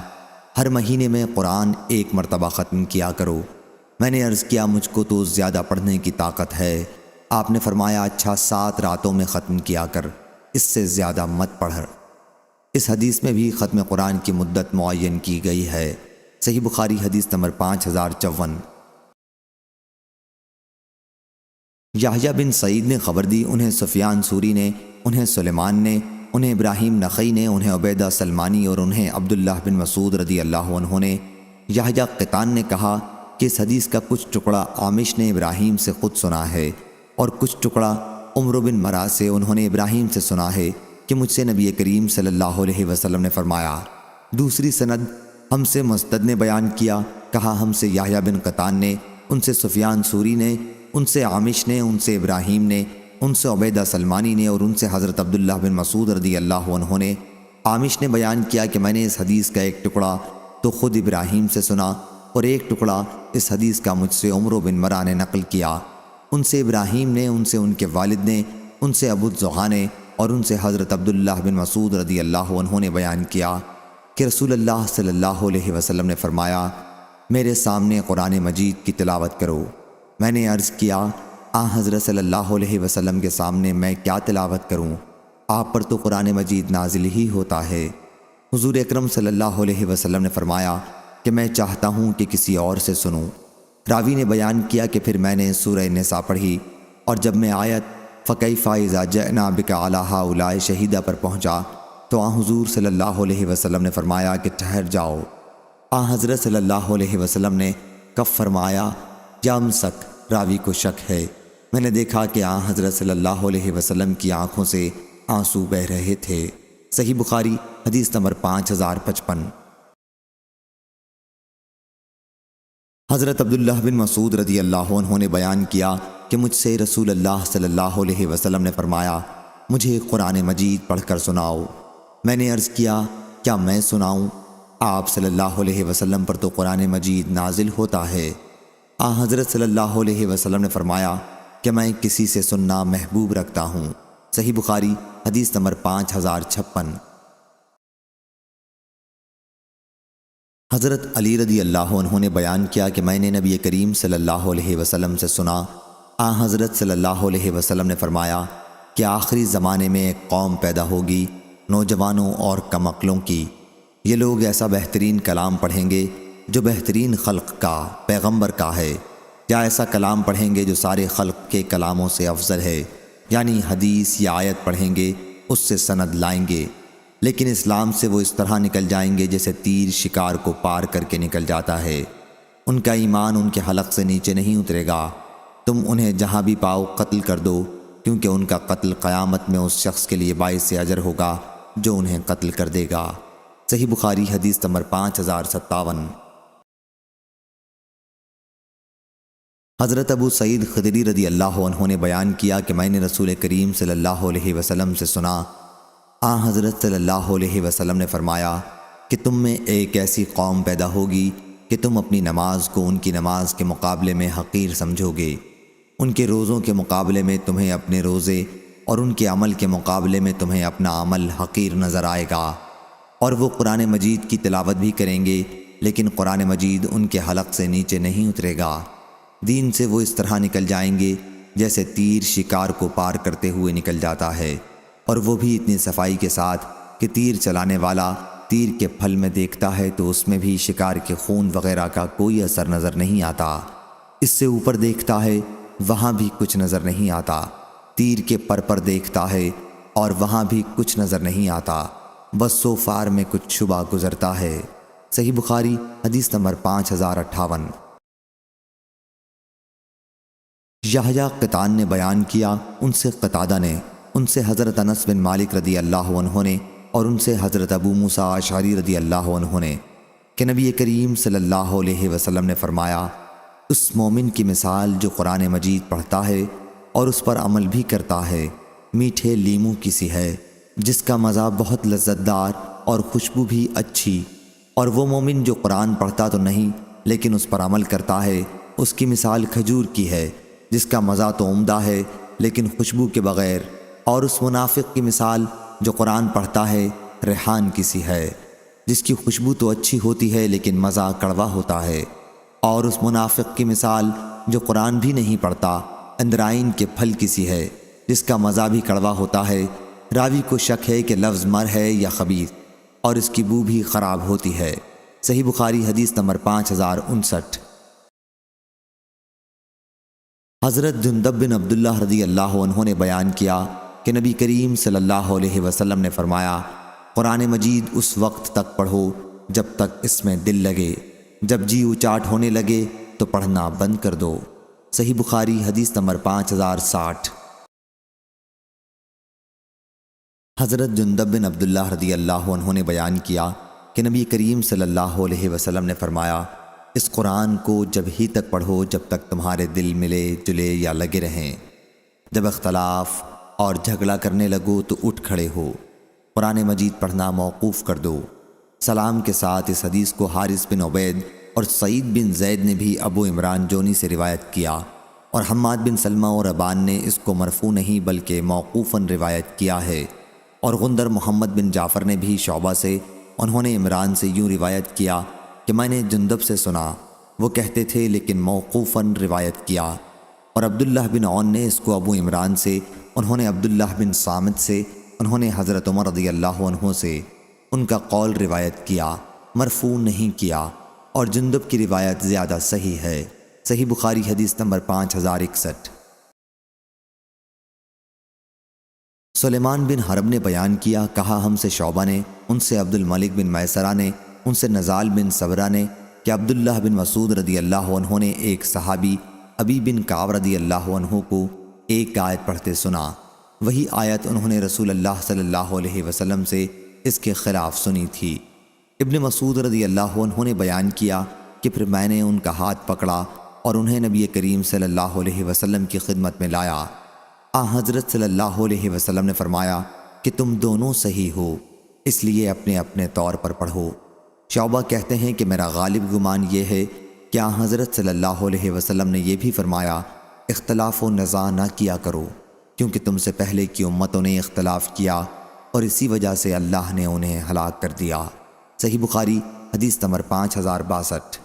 ہر مہینے میں قرآن 1 مرتبہ ختم کیا کرو۔ میں نے عرض کیا مجھ کو تو زیادہ پڑھنے کی طاقت ہے۔ آپ نے فرمایا اچھا 7 راتوں میں ختم کیا کر، اس سے زیادہ مت پڑھ۔ اس حدیث میں بھی ختم قرآن کی مدت معین کی گئی ہے۔ صحیح بخاری حدیث نمبر 5054۔ یحییٰ بن سعید نے خبر دی، انہیں سفیان ثوری نے، انہیں سلیمان نے، انہیں ابراہیم نخعی نے، انہیں عبیدہ سلمانی اور انہیں عبداللہ بن مسعود رضی اللہ عنہ نے، یحییٰ قطان نے کہا کہ اس حدیث کا کچھ ٹکڑا عامش نے ابراہیم سے خود سنا ہے اور کچھ ٹکڑا عمرو بن مرا سے انہوں نے ابراہیم سے سنا ہے کہ مجھ سے نبی کریم صلی اللہ علیہ وسلم نے فرمایا۔ دوسری سند ہم سے مسدد نے بیان کیا، کہا ہم سے یحییٰ بن قطان نے، ان سے سفیان ثوری نے، ان سے عامش نے، ان سے ابراہیم نے، ان سے عبیدہ سلمانی نے اور ان سے حضرت عبداللہ بن مسعود رضی اللہ عنہ نے۔ عامش نے بیان کیا کہ میں نے اس حدیث کا ایک ٹکڑا تو خود ابراہیم سے سنا اور ایک ٹکڑا اس حدیث کا مجھ سے عمرو بن مرا نے نقل کیا۔ ان سے ابراہیم نے، ان سے ان کے والد نے، ان سے ابو الزغا نے اور ان سے حضرت عبداللہ بن مسعود رضی اللہ عنہ نے بیان کیا کہ رسول اللہ صلی اللہ علیہ وسلم نے فرمایا، میرے سامنے قرآن مجید کی تلاوت کرو۔ میں نے عرض کیا، حضرت صلی اللہ علیہ وسلم کے سامنے میں کیا تلاوت کروں؟ آپ پر تو قرآن مجید نازل ہی ہوتا ہے۔ حضور اکرم صلی اللہ علیہ وسلم نے فرمایا کہ میں چاہتا ہوں کہ کسی اور سے سنوں۔ راوی نے بیان کیا کہ پھر میں نے سورہ نساء پڑھی اور جب میں آیت فَكَيْفَ إِذَا جِئْنَا بِكَ عَلَىٰ هَٰؤُلَاءِ شَهِيدًا پر پہنچا تو حضور صلی اللہ علیہ وسلم نے فرمایا کہ ٹھہر جاؤ۔ حضرت صلی اللہ علیہ وسلم نے کف فرمایا یا امسک، راوی کو شک ہے۔ میں نے دیکھا کہ حضرت صلی اللہ علیہ وسلم کی آنکھوں سے آنسو بہہ رہے تھے۔ صحیح بخاری حدیث نمبر 5055۔ حضرت عبداللہ بن مسعود رضی اللہ عنہ نے بیان کیا کہ مجھ سے رسول اللہ صلی اللہ علیہ وسلم نے فرمایا، مجھے قرآن مجید پڑھ کر سناؤ۔ میں نے عرض کیا، کیا میں سناؤں؟ آپ صلی اللہ علیہ وسلم پر تو قرآن مجید نازل ہوتا ہے۔ حضرت صلی اللہ علیہ وسلم نے فرمایا کہ میں کسی سے سننا محبوب رکھتا ہوں۔ صحیح بخاری حدیث نمبر 5056۔ حضرت علی رضی اللہ عنہ نے بیان کیا کہ میں نے نبی کریم صلی اللہ علیہ وسلم سے سنا، حضرت صلی اللہ علیہ وسلم نے فرمایا کہ آخری زمانے میں ایک قوم پیدا ہوگی، نوجوانوں اور کم عقلوں کی۔ یہ لوگ ایسا بہترین کلام پڑھیں گے جو بہترین خلق کا، پیغمبر کا ہے، یا ایسا کلام پڑھیں گے جو سارے خلق کے کلاموں سے افضل ہے، یعنی حدیث یا آیت پڑھیں گے، اس سے سند لائیں گے، لیکن اسلام سے وہ اس طرح نکل جائیں گے جیسے تیر شکار کو پار کر کے نکل جاتا ہے۔ ان کا ایمان ان کے حلق سے نیچے نہیں اترے گا۔ تم انہیں جہاں بھی پاؤ قتل کر دو، کیونکہ ان کا قتل قیامت میں اس شخص کے لیے باعث اجر ہوگا جو انہیں قتل کر دے گا۔ صحیح بخاری حدیث نمبر 5057۔ حضرت ابو سعید خدری رضی اللہ عنہ نے بیان کیا کہ میں نے رسول کریم صلی اللہ علیہ وسلم سے سنا، حضرت صلی اللہ علیہ وسلم نے فرمایا کہ تم میں ایک ایسی قوم پیدا ہوگی کہ تم اپنی نماز کو ان کی نماز کے مقابلے میں حقیر سمجھو گے، ان کے روزوں کے مقابلے میں تمہیں اپنے روزے اور ان کے عمل کے مقابلے میں تمہیں اپنا عمل حقیر نظر آئے گا، اور وہ قرآن مجید کی تلاوت بھی کریں گے لیکن قرآن مجید ان کے حلق سے نیچے نہیں اترے گا۔ دین سے وہ اس طرح نکل جائیں گے جیسے تیر شکار کو پار کرتے ہوئے نکل جاتا ہے، اور وہ بھی اتنی صفائی کے ساتھ کہ تیر چلانے والا تیر کے پھل میں دیکھتا ہے تو اس میں بھی شکار کے خون وغیرہ کا کوئی اثر نظر نہیں آتا، اس سے اوپر دیکھتا ہے وہاں بھی کچھ نظر نہیں آتا، تیر کے پر دیکھتا ہے اور وہاں بھی کچھ نظر نہیں آتا، بس سوفار میں کچھ شبہ گزرتا ہے۔ صحیح بخاری حدیث نمبر 5058۔ یحییٰ قطان نے بیان کیا، ان سے قتادہ نے، ان سے حضرت انس بن مالک رضی اللہ عنہ نے اور ان سے حضرت ابو موسیٰ اشعری رضی اللہ عنہ نے کہ نبی کریم صلی اللہ علیہ وسلم نے فرمایا، اس مومن کی مثال جو قرآن مجید پڑھتا ہے اور اس پر عمل بھی کرتا ہے، میٹھے لیموں کی سی ہے جس کا مزہ بہت لذت دار اور خوشبو بھی اچھی، اور وہ مومن جو قرآن پڑھتا تو نہیں لیکن اس پر عمل کرتا ہے، اس کی مثال کھجور کی ہے جس کا مزہ تو عمدہ ہے لیکن خوشبو کے بغیر، اور اس منافق کی مثال جو قرآن پڑھتا ہے ریحان کی سی ہے جس کی خوشبو تو اچھی ہوتی ہے لیکن مزہ کڑوا ہوتا ہے، اور اس منافق کی مثال جو قرآن بھی نہیں پڑھتا اندرائن کے پھل کی سی ہے جس کا مزہ بھی کڑوا ہوتا ہے۔ راوی کو شک ہے کہ لفظ مر ہے یا خبیث، اور اس کی بو بھی خراب ہوتی ہے۔ صحیح بخاری حدیث نمبر 5059۔ حضرت جندب بن عبداللہ رضی اللہ عنہ نے بیان کیا کہ نبی کریم صلی اللہ علیہ وسلم نے فرمایا قرآن مجید اس وقت تک پڑھو جب تک اس میں دل لگے، جب جی اچاٹ ہونے لگے تو پڑھنا بند کر دو۔ صحیح بخاری حدیث نمبر 5060۔ حضرت جندب بن عبداللہ رضی اللہ عنہ نے بیان کیا کہ نبی کریم صلی اللہ علیہ وسلم نے فرمایا اس قرآن کو جب ہی تک پڑھو جب تک تمہارے دل ملے جلے یا لگے رہیں، جب اختلاف اور جھگڑا کرنے لگو تو اٹھ کھڑے ہو، قرآن مجید پڑھنا موقوف کر دو۔ سلام کے ساتھ اس حدیث کو حارث بن عبید اور سعید بن زید نے بھی ابو عمران جونی سے روایت کیا، اور حماد بن سلمہ اور ابان نے اس کو مرفوع نہیں بلکہ موقوفاً روایت کیا ہے، اور غندر محمد بن جعفر نے بھی شعبہ سے، انہوں نے عمران سے یوں روایت کیا کہ میں نے جندب سے سنا، وہ کہتے تھے لیکن موقوفاً روایت کیا، اور عبداللہ بن عون نے اس کو ابو عمران سے، انہوں نے عبداللہ بن صامت سے، انہوں نے حضرت عمر رضی اللہ عنہ سے ان کا قول روایت کیا، مرفوع نہیں کیا، اور جندب کی روایت زیادہ صحیح ہے۔ صحیح بخاری حدیث نمبر 5061۔ سلیمان بن حرب نے بیان کیا، کہا ہم سے شعبہ نے، ان سے عبد الملک بن میسرہ نے، ان سے نزال بن صبرہ نے کہ عبداللہ بن مسعود رضی اللہ عنہ نے ایک صحابی ابی بن کعب رضی اللہ عنہ کو ایک آیت پڑھتے سنا، وہی آیت انہوں نے رسول اللہ صلی اللہ علیہ وسلم سے اس کے خلاف سنی تھی۔ ابن مسعود رضی اللہ عنہ نے بیان کیا کہ پھر میں نے ان کا ہاتھ پکڑا اور انہیں نبی کریم صلی اللہ علیہ وسلم کی خدمت میں لایا۔ حضرت صلی اللہ علیہ وسلم نے فرمایا کہ تم دونوں صحیح ہو، اس لیے اپنے اپنے طور پر پڑھو۔ شعبہ کہتے ہیں کہ میرا غالب گمان یہ ہے کہ حضرت صلی اللہ علیہ وسلم نے یہ بھی فرمایا اختلاف و نزاع نہ کیا کرو، کیونکہ تم سے پہلے کی امتوں نے اختلاف کیا اور اسی وجہ سے اللہ نے انہیں ہلاک کر دیا۔ صحیح بخاری حدیث نمبر 5062۔